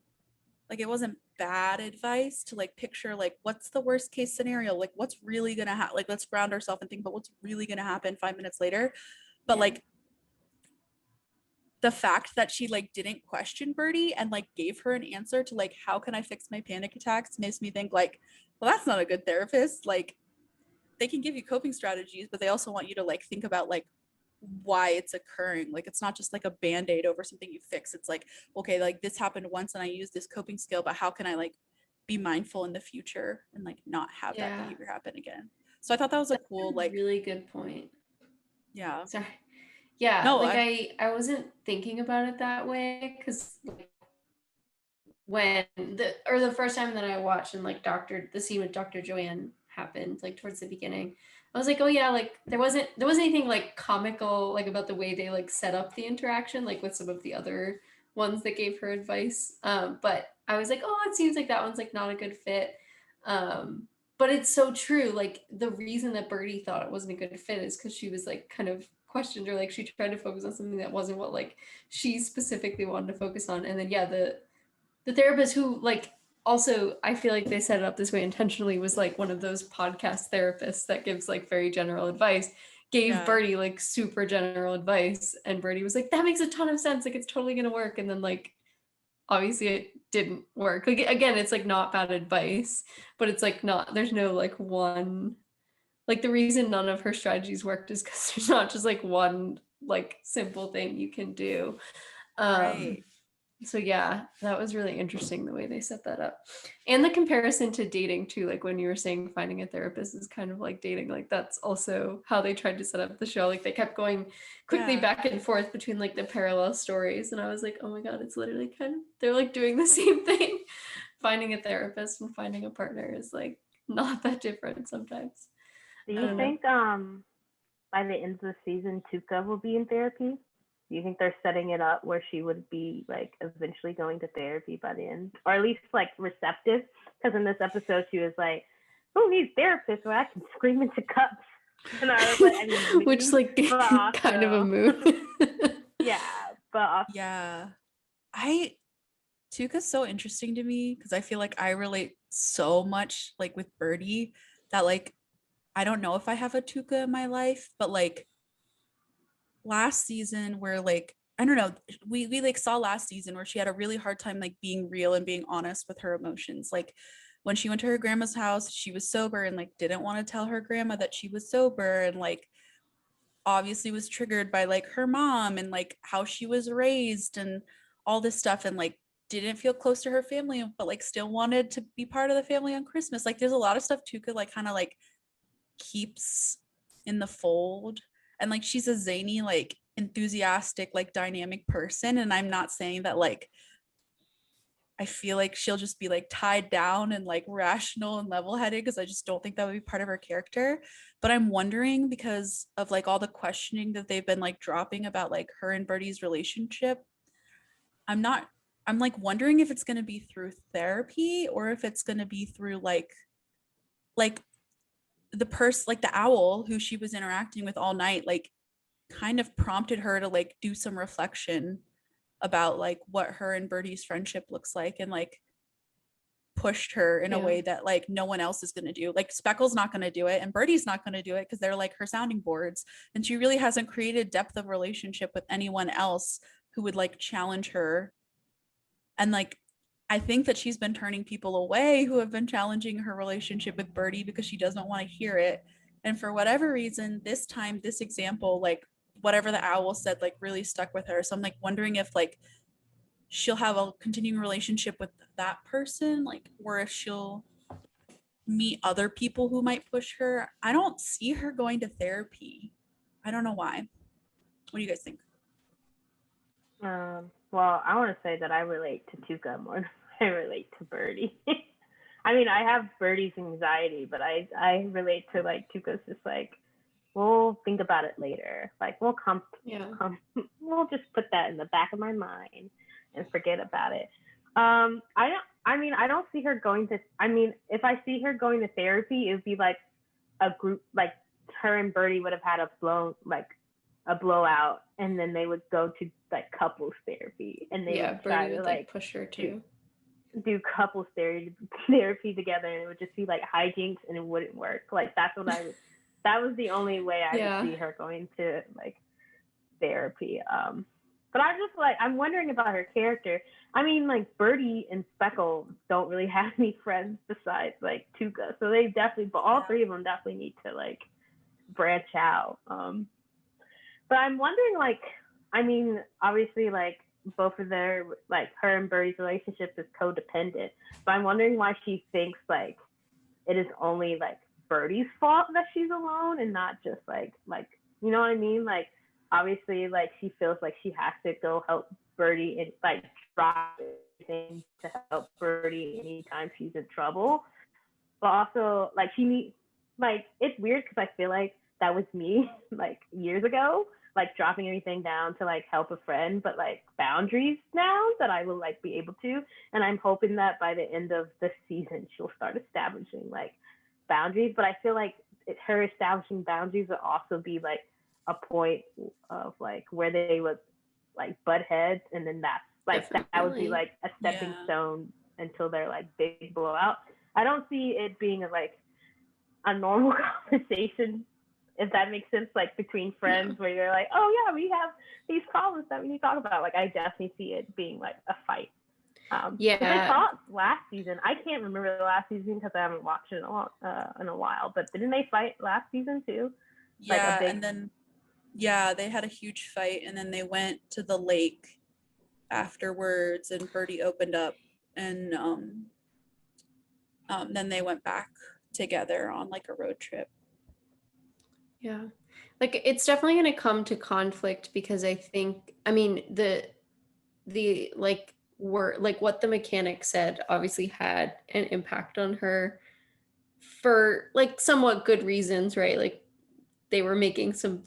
Speaker 1: it wasn't bad advice to like picture like what's the worst case scenario, like what's really gonna happen, like let's ground ourselves and think about what's really gonna happen 5 minutes later. But like the fact that she like didn't question Bertie and like gave her an answer to like, how can I fix my panic attacks, makes me think like, well, that's not a good therapist. Like they can give you coping strategies, but they also want you to like think about like why it's occurring. Like it's not just like a band-aid over something you fix. It's like, okay, like this happened once and I used this coping skill, but how can I like be mindful in the future and like not have that behavior happen again? So I thought that was a cool, like,
Speaker 2: really good point.
Speaker 1: Yeah.
Speaker 2: Sorry. Yeah,
Speaker 1: No,
Speaker 2: like I wasn't thinking about it that way, because like when the first time that I watched and like the scene with Dr. Joanne happened, like towards the beginning, I was like, oh yeah, like there wasn't anything like comical like about the way they like set up the interaction, like with some of the other ones that gave her advice. But I was like, oh, it seems like that one's like not a good fit. But it's so true. Like the reason that Bertie thought it wasn't a good fit is because she was like kind of questioned, or like she tried to focus on something that wasn't what like she specifically wanted to focus on. And then yeah, the therapist, who like also I feel like they set it up this way intentionally, was like one of those podcast therapists that gives like very general advice, gave Bertie like super general advice, and Bertie was like, that makes a ton of sense, like it's totally gonna work. And then like obviously it didn't work. Like again, it's like not bad advice, but it's like not, there's no like one, like the reason none of her strategies worked is because there's not just like one like simple thing you can do.
Speaker 1: right.
Speaker 2: So yeah, that was really interesting the way they set that up. And the comparison to dating too, like when you were saying finding a therapist is kind of like dating, like that's also how they tried to set up the show. Like they kept going quickly back and forth between like the parallel stories, and I was like, oh my god, it's literally kind of, they're like doing the same thing. Finding a therapist and finding a partner is like not that different sometimes.
Speaker 3: Do you think by the end of the season Tuca will be in therapy? Do you think they're setting it up where she would be like eventually going to therapy by the end, or at least like receptive? Because in this episode she was like, who needs therapists where I can scream into cups? And I was like, I mean,
Speaker 2: which like also, kind of a mood.
Speaker 3: Yeah, but also,
Speaker 1: yeah, Tuca's so interesting to me because I feel like I relate so much like with Bertie that like I don't know if I have a Tuca in my life, but like last season where like I don't know, we like saw last season where she had a really hard time like being real and being honest with her emotions. Like when she went to her grandma's house, she was sober and like didn't want to tell her grandma that she was sober, and like obviously was triggered by like her mom and like how she was raised and all this stuff, and like didn't feel close to her family but like still wanted to be part of the family on Christmas. Like there's a lot of stuff Tuca like kind of like keeps in the fold, and like she's a zany like enthusiastic like dynamic person, and I'm not saying that like I feel like she'll just be like tied down and like rational and level-headed, because I just don't think that would be part of her character. But I'm wondering, because of like all the questioning that they've been like dropping about like her and Bertie's relationship, I'm like wondering if it's going to be through therapy or if it's going to be through like the owl who she was interacting with all night, like kind of prompted her to like do some reflection about like what her and Bertie's friendship looks like, and like pushed her in a way that like no one else is going to do. Like Speckle's not going to do it and Bertie's not going to do it because they're like her sounding boards, and she really hasn't created depth of relationship with anyone else who would like challenge her. And like I think that she's been turning people away who have been challenging her relationship with Bertie because she doesn't want to hear it. And for whatever reason, this time, this example, like whatever the owl said, like really stuck with her. So I'm like wondering if like she'll have a continuing relationship with that person, like, or if she'll meet other people who might push her. I don't see her going to therapy. I don't know why. What do you guys think?
Speaker 3: Well, I want to say that I relate to Tuca more than I relate to Bertie. I mean, I have Bertie's anxiety, but I relate to like Tuca's just like, we'll think about it later. Like we'll we'll just put that in the back of my mind and forget about it. I don't see her going to, I mean, if I see her going to therapy, it would be like a group, like her and Bertie would have had a blowout, and then they would go to like couples therapy, and they would try to like
Speaker 2: push her to
Speaker 3: do couples therapy together, and it would just be like hijinks and it wouldn't work. Like that was the only way I could see her going to like therapy. But I'm wondering about her character. I mean, like Bertie and Speckle don't really have any friends besides like Tuca, so they definitely, but all three of them definitely need to like branch out. But I'm wondering, like, I mean, obviously, like both of their, like her and Bertie's relationship is codependent, but I'm wondering why she thinks like it is only like Bertie's fault that she's alone and not just like you know what I mean? Like obviously, like she feels like she has to go help Bertie and like try everything to help Bertie anytime she's in trouble. But also, like it's weird because I feel like that was me like years ago, like dropping everything down to like help a friend, but like boundaries now that I will like be able to. And I'm hoping that by the end of the season, she'll start establishing like boundaries. But I feel like her establishing boundaries would also be like a point of like where they would like butt heads, and then that's like that would be like a stepping stone until they're like big blowout. I don't see it being like a normal conversation, if that makes sense, like between friends where you're like, oh yeah, we have these problems that we need to talk about. Like I definitely see it being like a fight. They fought last season. I can't remember the last season because I haven't watched it in a while. But didn't they fight last season too?
Speaker 1: Yeah, and then they had a huge fight, and then they went to the lake afterwards, and Bertie opened up, and then they went back together on like a road trip.
Speaker 2: Yeah, like it's definitely going to come to conflict because I think, I mean, the like what the mechanic said obviously had an impact on her for like somewhat good reasons, right? Like they were making some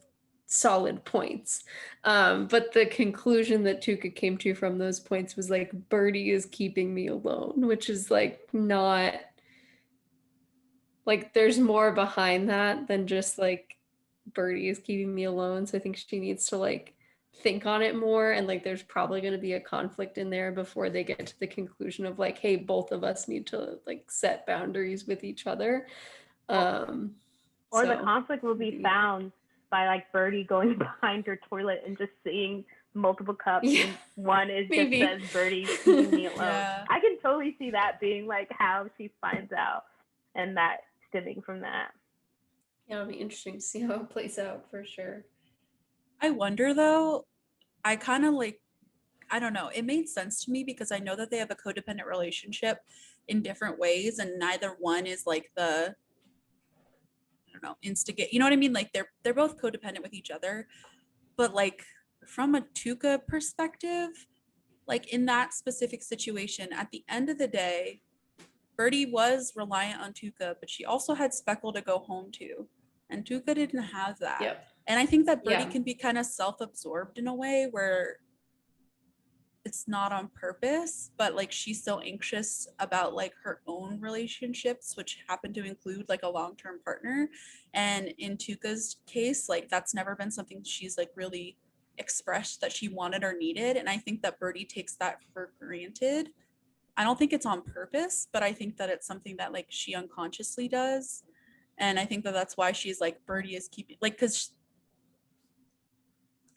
Speaker 2: solid points. But the conclusion that Tuca came to from those points was like, Bertie is keeping me alone, which is like not, like there's more behind that than just like Bertie is keeping me alone. So I think she needs to like think on it more, and like there's probably going to be a conflict in there before they get to the conclusion of like, hey, both of us need to like set boundaries with each other.
Speaker 3: Or the conflict will be found by like Bertie going behind her toilet and just seeing multiple cups, and one is just says Bertie's keeping me alone. I can totally see that being like how she finds out, and that stemming from that.
Speaker 2: Yeah, it'll be interesting to see how it plays out for sure.
Speaker 1: I wonder though, I kind of like, I don't know, it made sense to me because I know that they have a codependent relationship in different ways, and neither one is like the, I don't know, instigate, you know what I mean? Like they're both codependent with each other, but like from a Tuca perspective, like in that specific situation, at the end of the day, Bertie was reliant on Tuca, but she also had Speckle to go home to, and Tuca didn't have that. And I think that Bertie can be kind of self-absorbed in a way where it's not on purpose, but like she's so anxious about like her own relationships, which happen to include like a long-term partner. And in Tuca's case, like that's never been something she's like really expressed that she wanted or needed. And I think that Bertie takes that for granted. I don't think it's on purpose, but I think that it's something that like she unconsciously does. And I think that that's why she's like, Bertie is keeping, like, because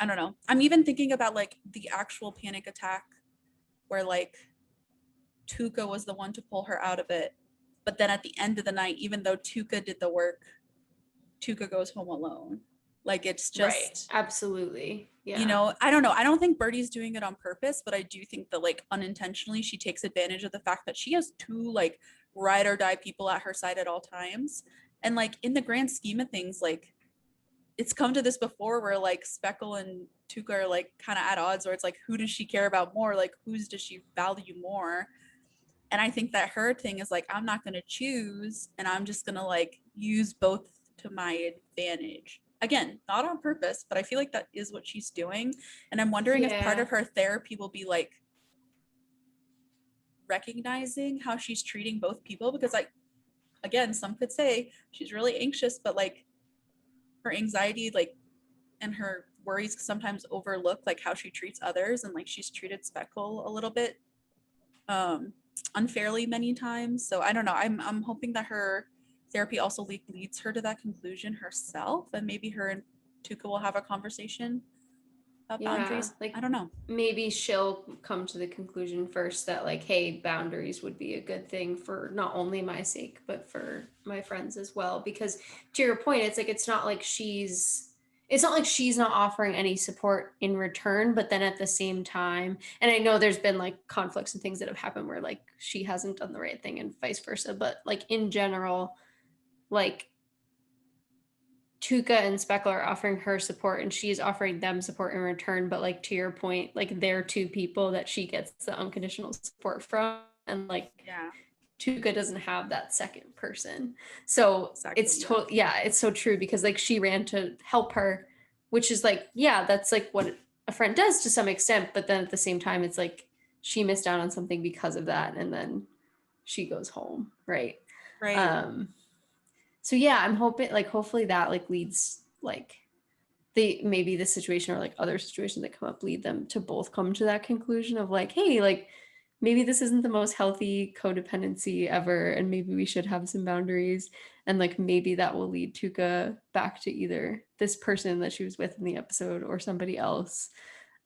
Speaker 1: I don't know. I'm even thinking about like the actual panic attack where like Tuca was the one to pull her out of it. But then at the end of the night, even though Tuca did the work, Tuca goes home alone. Like it's just
Speaker 2: absolutely. Yeah.
Speaker 1: You know, I don't know. I don't think Bertie's doing it on purpose, but I do think that like unintentionally she takes advantage of the fact that she has two like ride or die people at her side at all times. And like in the grand scheme of things, like it's come to this before where like Speckle and Tuca are like kind of at odds, where it's like, who does she care about more? Like, whose does she value more? And I think that her thing is like, I'm not going to choose, and I'm just going to like use both to my advantage. Again, not on purpose, but I feel like that is what she's doing. And I'm wondering if part of her therapy will be like recognizing how she's treating both people, because like, again, some could say she's really anxious, but like her anxiety, like, and her worries sometimes overlook like how she treats others, and like she's treated Speckle a little bit unfairly many times. So I don't know. I'm hoping that her therapy also leads her to that conclusion herself, and maybe her and Tuca will have a conversation about boundaries. Like, I don't know.
Speaker 2: Maybe she'll come to the conclusion first that like, hey, boundaries would be a good thing for not only my sake, but for my friends as well. Because to your point, it's like, it's not like she's not offering any support in return, but then at the same time, and I know there's been like conflicts and things that have happened where like she hasn't done the right thing and vice versa, but like in general, like Tuca and Speckle are offering her support and she's offering them support in return. But like to your point, like they're two people that she gets the unconditional support from, and like Tuca doesn't have that second person. So it's totally, it's so true, because like she ran to help her, which is like, that's like what a friend does to some extent. But then at the same time, it's like she missed out on something because of that. And then she goes home. Right. So I'm hoping like, hopefully that like leads like maybe this situation or like other situations that come up lead them to both come to that conclusion of like, hey, like maybe this isn't the most healthy codependency ever, and maybe we should have some boundaries. And like maybe that will lead Tuca back to either this person that she was with in the episode or somebody else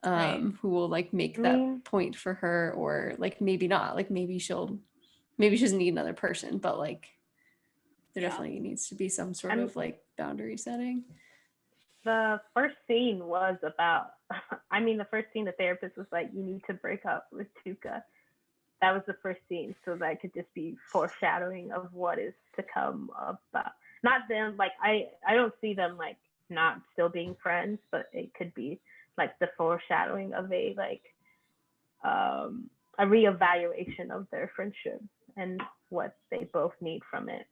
Speaker 2: who will like make that point for her, or like maybe not, like maybe she doesn't need another person, but like there definitely needs to be some sort of like boundary setting.
Speaker 3: The first scene was about, the first scene, the therapist was like, you need to break up with Tuca. That was the first scene. So that could just be foreshadowing of what is to come about. Not them, like, I don't see them like not still being friends, but it could be like the foreshadowing of a reevaluation of their friendship and what they both need from it.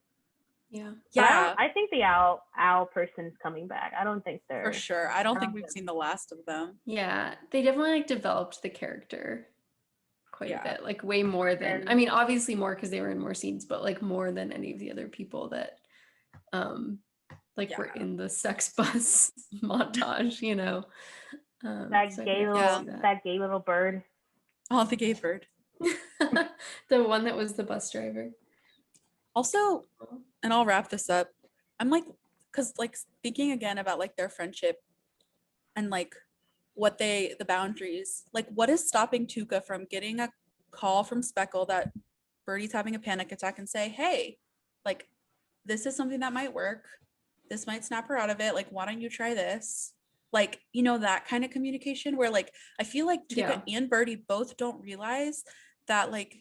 Speaker 3: I think the owl person's coming back. I don't think they're
Speaker 1: for sure. I don't think we've seen the last of them.
Speaker 2: They definitely like developed the character quite a bit, like way more than, obviously more because they were in more scenes, but like more than any of the other people that were in the sex bus montage, you know.
Speaker 3: That gay little bird.
Speaker 1: Oh, the gay bird.
Speaker 2: The one that was the bus driver.
Speaker 1: Also, and I'll wrap this up, I'm like, because like speaking again about like their friendship and like what the boundaries, like what is stopping Tuca from getting a call from Speckle that Bertie's having a panic attack and say, hey, like this is something that might work, this might snap her out of it, like why don't you try this, like, you know, that kind of communication where like I feel like Tuca and Bertie both don't realize that like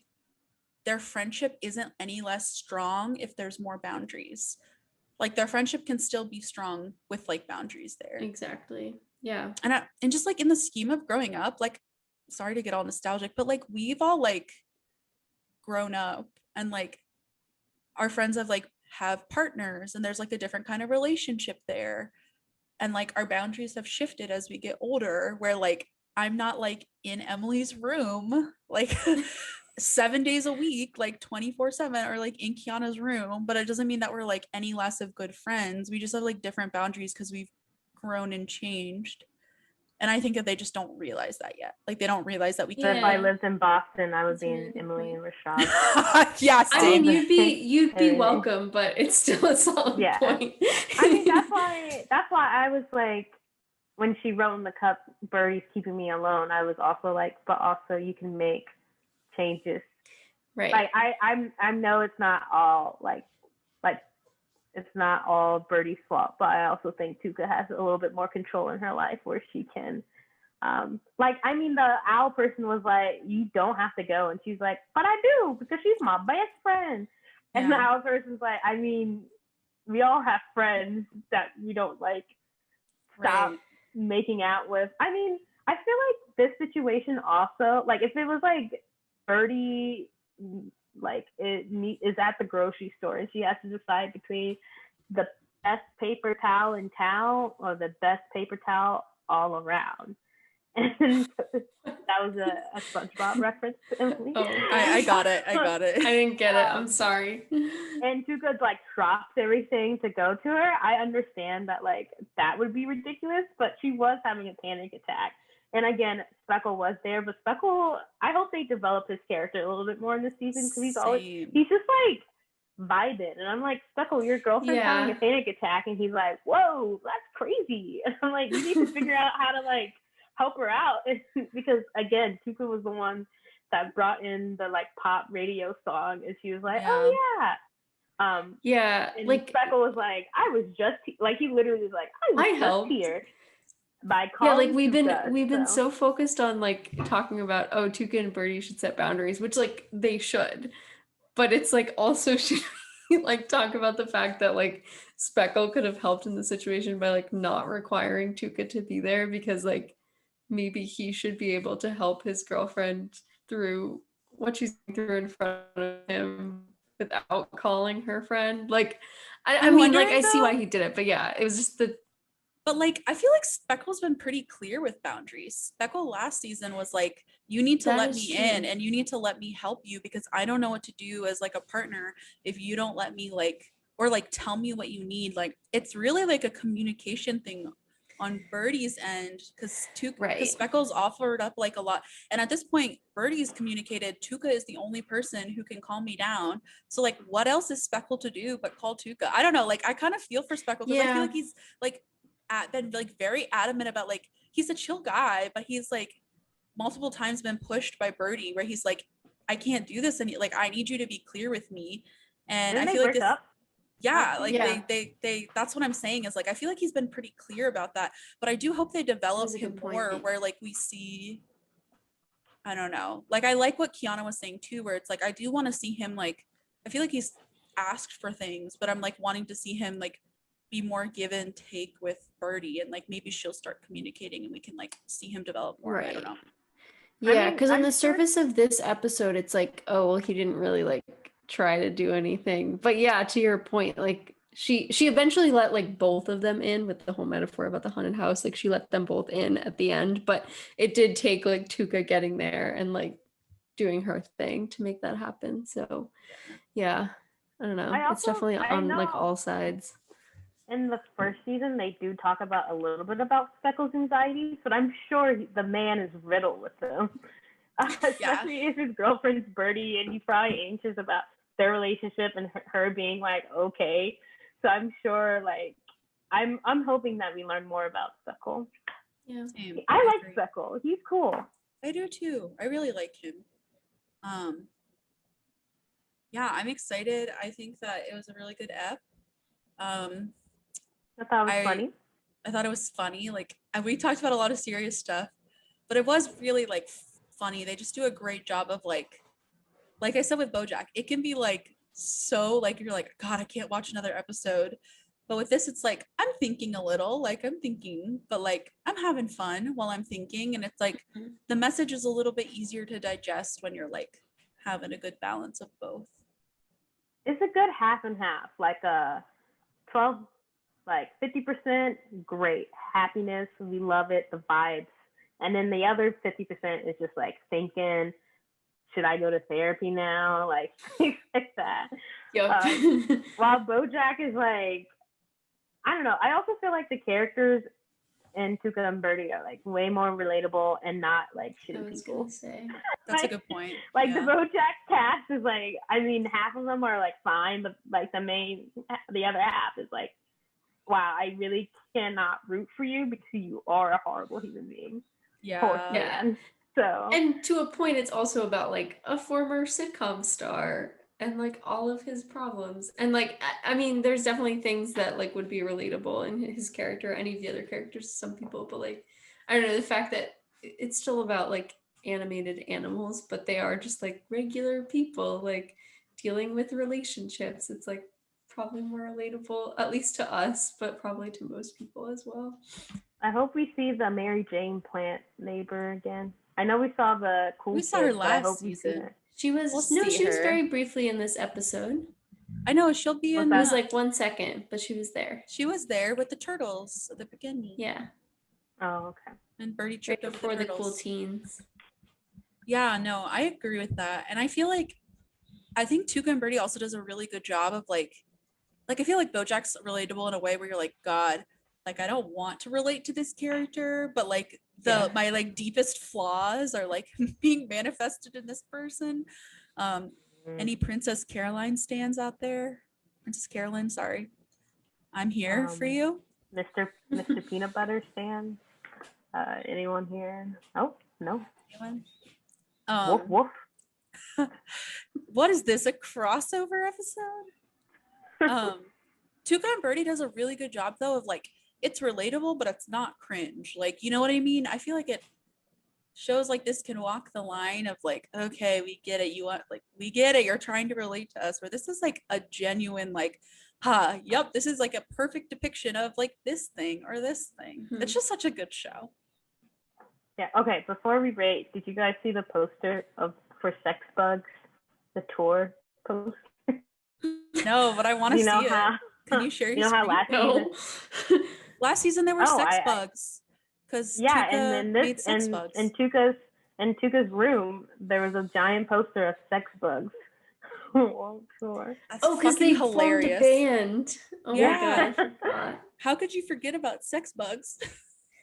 Speaker 1: their friendship isn't any less strong if there's more boundaries. Like their friendship can still be strong with like boundaries there.
Speaker 2: Exactly. Yeah.
Speaker 1: And just like in the scheme of growing up, like, sorry to get all nostalgic, but like we've all like grown up and like our friends have partners and there's like a different kind of relationship there. And like our boundaries have shifted as we get older, where like I'm not like in Emily's room like 7 days a week, like 24/7, or like in Kiana's room, but it doesn't mean that we're like any less of good friends. We just have like different boundaries because we've grown and changed. And I think that they just don't realize that yet. Like they don't realize that we
Speaker 3: So if
Speaker 1: can.
Speaker 3: I lived in Boston, I would
Speaker 2: That's a
Speaker 3: be
Speaker 2: really
Speaker 3: in
Speaker 2: good
Speaker 3: Emily
Speaker 2: point.
Speaker 3: and Rashad.
Speaker 1: Yeah,
Speaker 2: I mean,
Speaker 1: same.
Speaker 2: you'd be
Speaker 3: Everything.
Speaker 2: welcome, but it's still a solid
Speaker 3: Yeah.
Speaker 2: point.
Speaker 3: I mean, that's why I was like, when she wrote in the cup, Birdie's keeping me alone, I was also like, but also you can make changes.
Speaker 2: Right.
Speaker 3: Like I know it's not all like it's not all Birdie's fault, but I also think Tuca has a little bit more control in her life where she can like, I mean, the owl person was like, you don't have to go, and she's like, but I do, because she's my best friend. And the owl person's like, I mean, we all have friends that we don't like stop
Speaker 1: Right.
Speaker 3: making out with. I mean, I feel like this situation also, like, if it was like Birdie, like, is at the grocery store and she has to decide between the best paper towel in town or the best paper towel all around. And that was a SpongeBob reference to Emily.
Speaker 2: Oh,
Speaker 1: I got it. I
Speaker 2: didn't get it. I'm sorry.
Speaker 3: And Tuca like drops everything to go to her. I understand that like that would be ridiculous, but she was having a panic attack. And again, Speckle was there, but Speckle, I hope they develop his character a little bit more in this season, because he's just like vibing, and I'm like, Speckle, your girlfriend's having a panic attack, and he's like, whoa, that's crazy. And I'm like, you need to figure out how to like help her out. Because again, Tuca was the one that brought in the like pop radio song, and she was like, oh yeah. And
Speaker 2: like
Speaker 3: Speckle was like, I was just like, he literally was like, I was just here. By calling
Speaker 2: like we've
Speaker 3: Tuca,
Speaker 2: been so focused on like talking about, oh, Tuca and Birdie should set boundaries, which like they should, but it's like also should we like talk about the fact that like Speckle could have helped in the situation by like not requiring Tuca to be there, because like maybe he should be able to help his girlfriend through what she's going through in front of him without calling her friend. Like I mean, like I see why he did it, but yeah, it was just
Speaker 1: But like, I feel like Speckle's been pretty clear with boundaries. Speckle last season was like, you need to let me in, and you need to let me help you, because I don't know what to do as like a partner if you don't let me like, or like tell me what you need. Like, it's really like a communication thing on Birdie's end, because Speckle's offered up like a lot. And at this point, Birdie's communicated, Tuca is the only person who can calm me down. So like, what else is Speckle to do but call Tuca? I don't know. Like, I kind of feel for Speckle, because I feel like he's like been like very adamant about, like, he's a chill guy, but he's like multiple times been pushed by Birdie where he's like, I can't do this, and like, I need you to be clear with me. And I feel like this, they that's what I'm saying, is like, I feel like he's been pretty clear about that, but I do hope they develop him more, where like we see, I don't know, like, I like what Kiana was saying too, where it's like, I do want to see him, like, I feel like he's asked for things, but I'm like wanting to see him like be more give and take with Birdie, and like maybe she'll start communicating and we can like see him develop more. I don't know.
Speaker 2: Yeah, because on the surface of this episode, it's like, oh, well, he didn't really like try to do anything. But yeah, to your point, like she eventually let like both of them in, with the whole metaphor about the haunted house. Like she let them both in at the end, but it did take like Tuca getting there and like doing her thing to make that happen. So yeah, I don't know. It's definitely on like all sides.
Speaker 3: In the first season, they do talk about a little bit about Speckle's anxieties, but I'm sure the man is riddled with them. Especially if his girlfriend's Birdie, and he's probably anxious about their relationship and her being like okay. So I'm sure, like, I'm hoping that we learn more about Speckle.
Speaker 2: Yeah,
Speaker 3: I like Speckle. He's cool.
Speaker 1: I do too. I really like him. Yeah, I'm excited. I think that it was a really good ep.
Speaker 3: I thought it was funny.
Speaker 1: I thought it was funny. Like, we talked about a lot of serious stuff, but it was really like funny. They just do a great job of like I said with BoJack, it can be like so like you're like, God, I can't watch another episode. But with this, it's like I'm thinking a little, like I'm thinking, but like I'm having fun while I'm thinking, and it's like the message is a little bit easier to digest when you're like having a good balance of both.
Speaker 3: It's a good half and half, like a 12. Like 50% great happiness, we love it, the vibes, And then the other 50% is just like thinking, should I go to therapy now? Like things like that.
Speaker 2: Yep.
Speaker 3: While BoJack is like, I don't know. I also feel like the characters in Tuca and Bertie are like way more relatable and not like
Speaker 2: I
Speaker 3: shitty
Speaker 2: was
Speaker 3: people.
Speaker 2: gonna say.
Speaker 1: That's
Speaker 3: Like-
Speaker 1: a good point.
Speaker 3: Like
Speaker 1: Yeah.
Speaker 3: the BoJack cast is like, I mean, half of them are like fine, but like the other half is like, wow, I really cannot root for you because you are a horrible human being. Poor
Speaker 1: Yeah.
Speaker 3: man. So
Speaker 2: And to a point, it's also about like a former sitcom star and like all of his problems. And like, I mean, there's definitely things that like would be relatable in his character, any of the other characters to some people, but like, I don't know, the fact that it's still about like animated animals, but they are just like regular people, like dealing with relationships. It's like probably more relatable, at least to us, but probably to most people as well.
Speaker 3: I hope we see the Mary Jane plant neighbor again. I know we saw the cool
Speaker 1: We saw her
Speaker 3: kid, but I
Speaker 1: last
Speaker 3: hope we see
Speaker 1: season.
Speaker 3: her.
Speaker 2: She was
Speaker 1: We'll
Speaker 2: no,
Speaker 1: see
Speaker 2: she was
Speaker 1: her.
Speaker 2: very briefly in this episode.
Speaker 1: I know she'll be
Speaker 3: Was
Speaker 1: in.
Speaker 2: It was
Speaker 3: that-
Speaker 2: like 1 second, but she was there.
Speaker 1: She was there with the turtles at the beginning.
Speaker 2: Yeah,
Speaker 3: Oh, okay.
Speaker 1: And Bertie
Speaker 2: right
Speaker 1: tripped over
Speaker 2: before
Speaker 1: the
Speaker 2: the cool
Speaker 1: turtles.
Speaker 2: teens.
Speaker 1: Yeah, no, I agree with that. And I feel like I think Tuca and Bertie also does a really good job of like I feel like BoJack's relatable in a way where you're like, God, like I don't want to relate to this character, but like
Speaker 2: Yeah.
Speaker 1: my like deepest flaws are like being manifested in this person. Any Princess Caroline stands out there? Princess Caroline, sorry. I'm here for you.
Speaker 3: Mr. Peanut Butter stand. Anyone here? Oh, no.
Speaker 1: Anyone?
Speaker 3: Woof woof.
Speaker 1: What is this? A crossover episode? Tuca and Bertie does a really good job though of like it's relatable, but it's not cringe. Like, you know what I mean? I feel like it shows like this can walk the line of like, okay, we get it. You want like we get it. You're trying to relate to us. Where this is like a genuine like, yep, this is like a perfect depiction of like this thing or this thing.
Speaker 2: Hmm.
Speaker 1: It's just such a good show.
Speaker 3: Yeah. Okay. Before we rate, did you guys see the poster for Sex Bugs, the tour poster?
Speaker 1: No, but I want to
Speaker 3: You know
Speaker 1: see
Speaker 3: how?
Speaker 1: it. Can you share
Speaker 3: You
Speaker 1: your
Speaker 3: know how
Speaker 1: screen?
Speaker 3: last season?
Speaker 1: Last season there were
Speaker 3: Oh,
Speaker 1: sex
Speaker 3: I-
Speaker 1: bugs. Because
Speaker 3: Yeah,
Speaker 1: Tuca
Speaker 3: and then
Speaker 1: made
Speaker 3: this
Speaker 1: sex
Speaker 3: and
Speaker 1: bugs.
Speaker 3: in Tuca's room there was a giant poster of Sex Bugs. On tour.
Speaker 1: That's
Speaker 2: Oh, because
Speaker 1: fucking
Speaker 2: they formed a
Speaker 1: hilarious.
Speaker 2: band. Oh
Speaker 1: Yeah.
Speaker 2: my god, I forgot.
Speaker 1: How could you forget about sex bugs?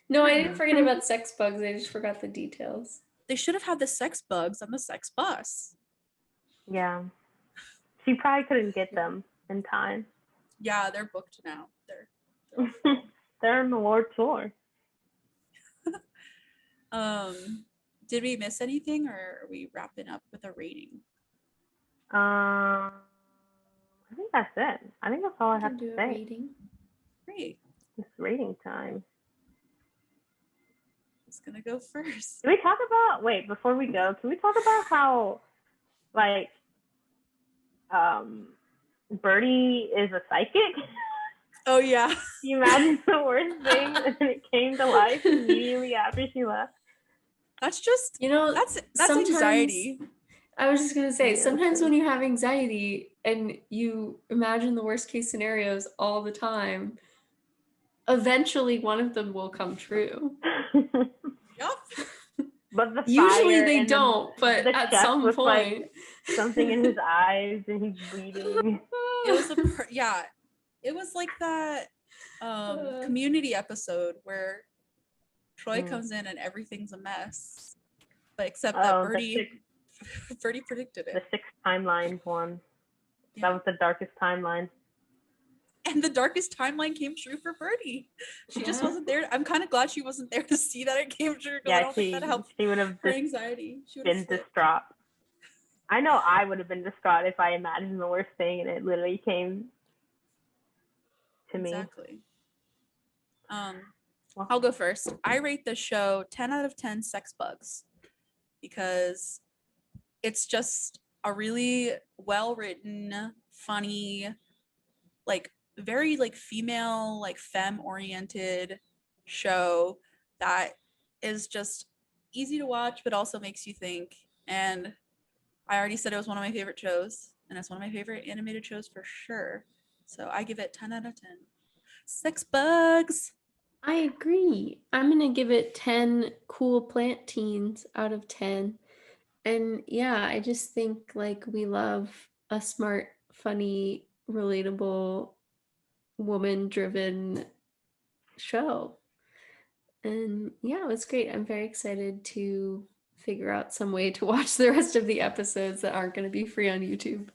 Speaker 2: No, I didn't forget about sex bugs. I just forgot the details.
Speaker 1: They should have had the sex bugs on the sex bus.
Speaker 3: Yeah. She probably couldn't get them in time.
Speaker 1: Yeah, they're booked now. They're
Speaker 3: They're on the world tour.
Speaker 1: did we miss anything or are we wrapping up with a rating?
Speaker 3: I think that's it. I think that's all I
Speaker 2: We
Speaker 3: have
Speaker 2: can
Speaker 3: to
Speaker 2: do a
Speaker 3: say.
Speaker 2: rating.
Speaker 1: Great.
Speaker 3: It's rating time.
Speaker 1: Who's gonna go first?
Speaker 3: Can we talk about before we go, can we talk about how like Bertie is a psychic?
Speaker 1: Oh yeah.
Speaker 3: Can you imagine the worst thing and then it came to life immediately after she left?
Speaker 1: That's just
Speaker 2: You know,
Speaker 1: that's
Speaker 2: sometimes-
Speaker 1: anxiety.
Speaker 2: I was just gonna say,
Speaker 3: Yeah,
Speaker 2: sometimes
Speaker 3: okay.
Speaker 2: when you have anxiety and you imagine the worst case scenarios all the time, eventually one of them will come true.
Speaker 1: Yup.
Speaker 3: But the
Speaker 2: Usually
Speaker 3: fire
Speaker 2: they
Speaker 3: and
Speaker 2: don't, but
Speaker 3: the
Speaker 2: at
Speaker 3: chef
Speaker 2: some
Speaker 3: was, like,
Speaker 2: point.
Speaker 3: something in his eyes and he's bleeding.
Speaker 1: It was yeah. It was like that community episode where Troy comes in and everything's a mess. But except that
Speaker 3: Oh,
Speaker 1: Bertie predicted
Speaker 3: the
Speaker 1: it.
Speaker 3: 6 timelines one.
Speaker 1: Yeah.
Speaker 3: That was the darkest timeline.
Speaker 1: And the darkest timeline came true for Bertie. She just
Speaker 2: Yeah.
Speaker 1: wasn't there. I'm kind of glad she wasn't there to see that it came true because I
Speaker 3: Yeah,
Speaker 1: don't think that helped
Speaker 3: she would have
Speaker 1: her anxiety. She would have
Speaker 3: been
Speaker 1: flipped.
Speaker 3: distraught. I know I would have been distraught if I imagined the worst thing and it literally came to me.
Speaker 1: Exactly.
Speaker 3: Well,
Speaker 1: I'll go first. I rate the show 10 out of 10 sex bugs because it's just a really well-written, funny, like very like female, like femme-oriented show that is just easy to watch but also makes you think. And I already said it was one of my favorite shows and it's one of my favorite animated shows for sure. So I give it 10 out of 10. Sex bugs.
Speaker 2: I agree. I'm going to give it 10 cool plant teens out of 10. And yeah, I just think like we love a smart, funny, relatable, woman driven show. And yeah, it was great. I'm very excited to figure out some way to watch the rest of the episodes that aren't going to be free on YouTube.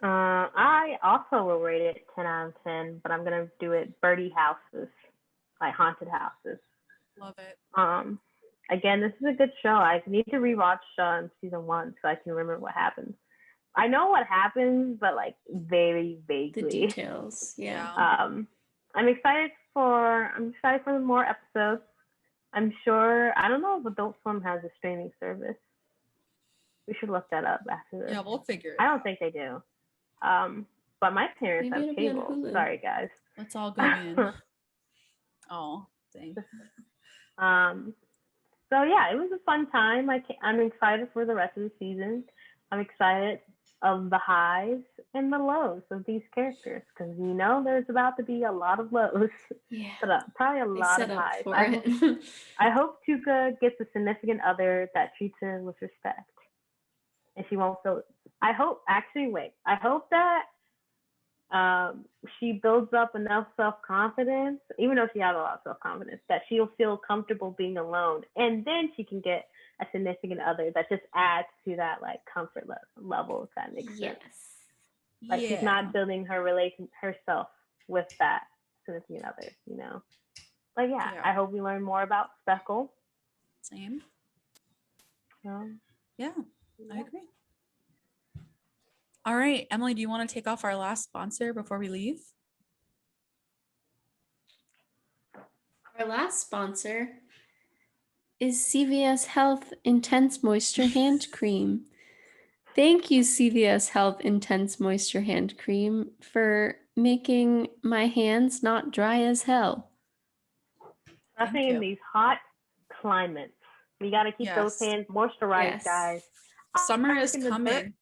Speaker 3: I also will rate it 10 out of 10, but I'm gonna do it birdie houses, like haunted houses.
Speaker 1: Love it.
Speaker 3: Again, this is a good show. I need to rewatch season 1 so I can remember what happens. I know what happens, but like very vaguely.
Speaker 2: The details, yeah.
Speaker 3: I'm excited for more episodes. I'm sure. I don't know if Adult Swim has a streaming service. We should look that up after this.
Speaker 1: Yeah, we'll figure it
Speaker 3: I
Speaker 1: out.
Speaker 3: don't think they do. But my parents
Speaker 2: Maybe
Speaker 3: have
Speaker 2: it'll be on
Speaker 3: cable.
Speaker 2: Hulu.
Speaker 3: Sorry, guys.
Speaker 1: Let's all go in. Oh, dang.
Speaker 3: So yeah, it was a fun time. I'm excited for the rest of the season. I'm excited of the highs and the lows of these characters because we know there's about to be a lot of lows.
Speaker 2: Yeah.
Speaker 3: But probably a lot of highs. I hope Tuca gets a significant other that treats her with respect, and she won't feel. I hope that she builds up enough self-confidence, even though she has a lot of self-confidence, that she'll feel comfortable being alone, and then she can get a significant other that just adds to that like comfort level, if that makes sense. Like she's not building herself with that significant other, you know. But yeah, I hope we learn more about Speckle.
Speaker 1: Same. Yeah, I agree. All right, Emily, do you want to take off our last sponsor before we leave?
Speaker 2: Our last sponsor is CVS Health Intense Moisture Hand Cream. Thank you, CVS Health Intense Moisture Hand Cream, for making my hands not dry as hell.
Speaker 3: Especially in these hot climates. We got to keep those hands moisturized, guys.
Speaker 1: Summer is coming.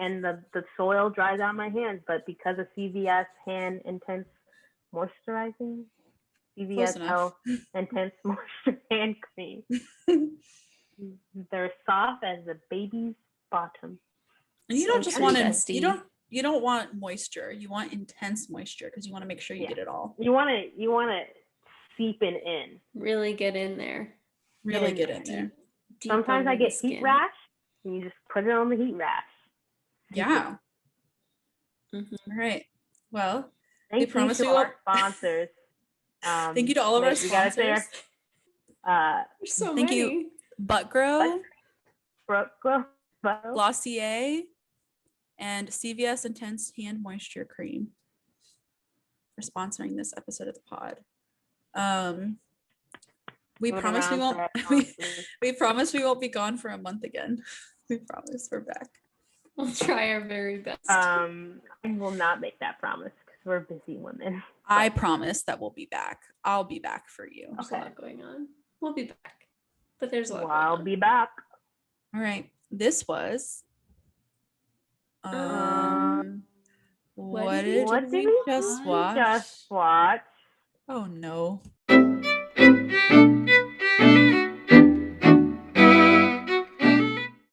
Speaker 3: And the soil dries out my hands, but because of CVS Hand Intense Moisturizing, CVS Health Intense Moisture Hand Cream, they're soft as a baby's bottom.
Speaker 1: And you don't just want you don't want moisture. You want intense moisture because you want to make sure you get it all.
Speaker 3: You want to seep it in.
Speaker 2: Really get in there.
Speaker 1: Really get in there.
Speaker 3: Sometimes I get heat rash, and you just put it on the heat rash.
Speaker 1: Yeah. Mm-hmm. All right. Well,
Speaker 3: we promise you our sponsors.
Speaker 1: Thank you to all of our sponsors.
Speaker 2: Thank
Speaker 1: you, Butt Grow, Glossier, and CVS Intense Hand Moisture Cream for sponsoring this episode of the pod. We promise we won't. We promise we won't be gone for a month again. We promise we're back.
Speaker 2: We'll try our very best.
Speaker 3: I will not make that promise because we're busy women.
Speaker 1: I promise that we'll be back. I'll be back for you.
Speaker 2: There's a lot going on. We'll be back. But there's a lot going
Speaker 3: on. I'll be back.
Speaker 1: All right. This was what did we just watch?
Speaker 3: Just watch?
Speaker 1: Oh no.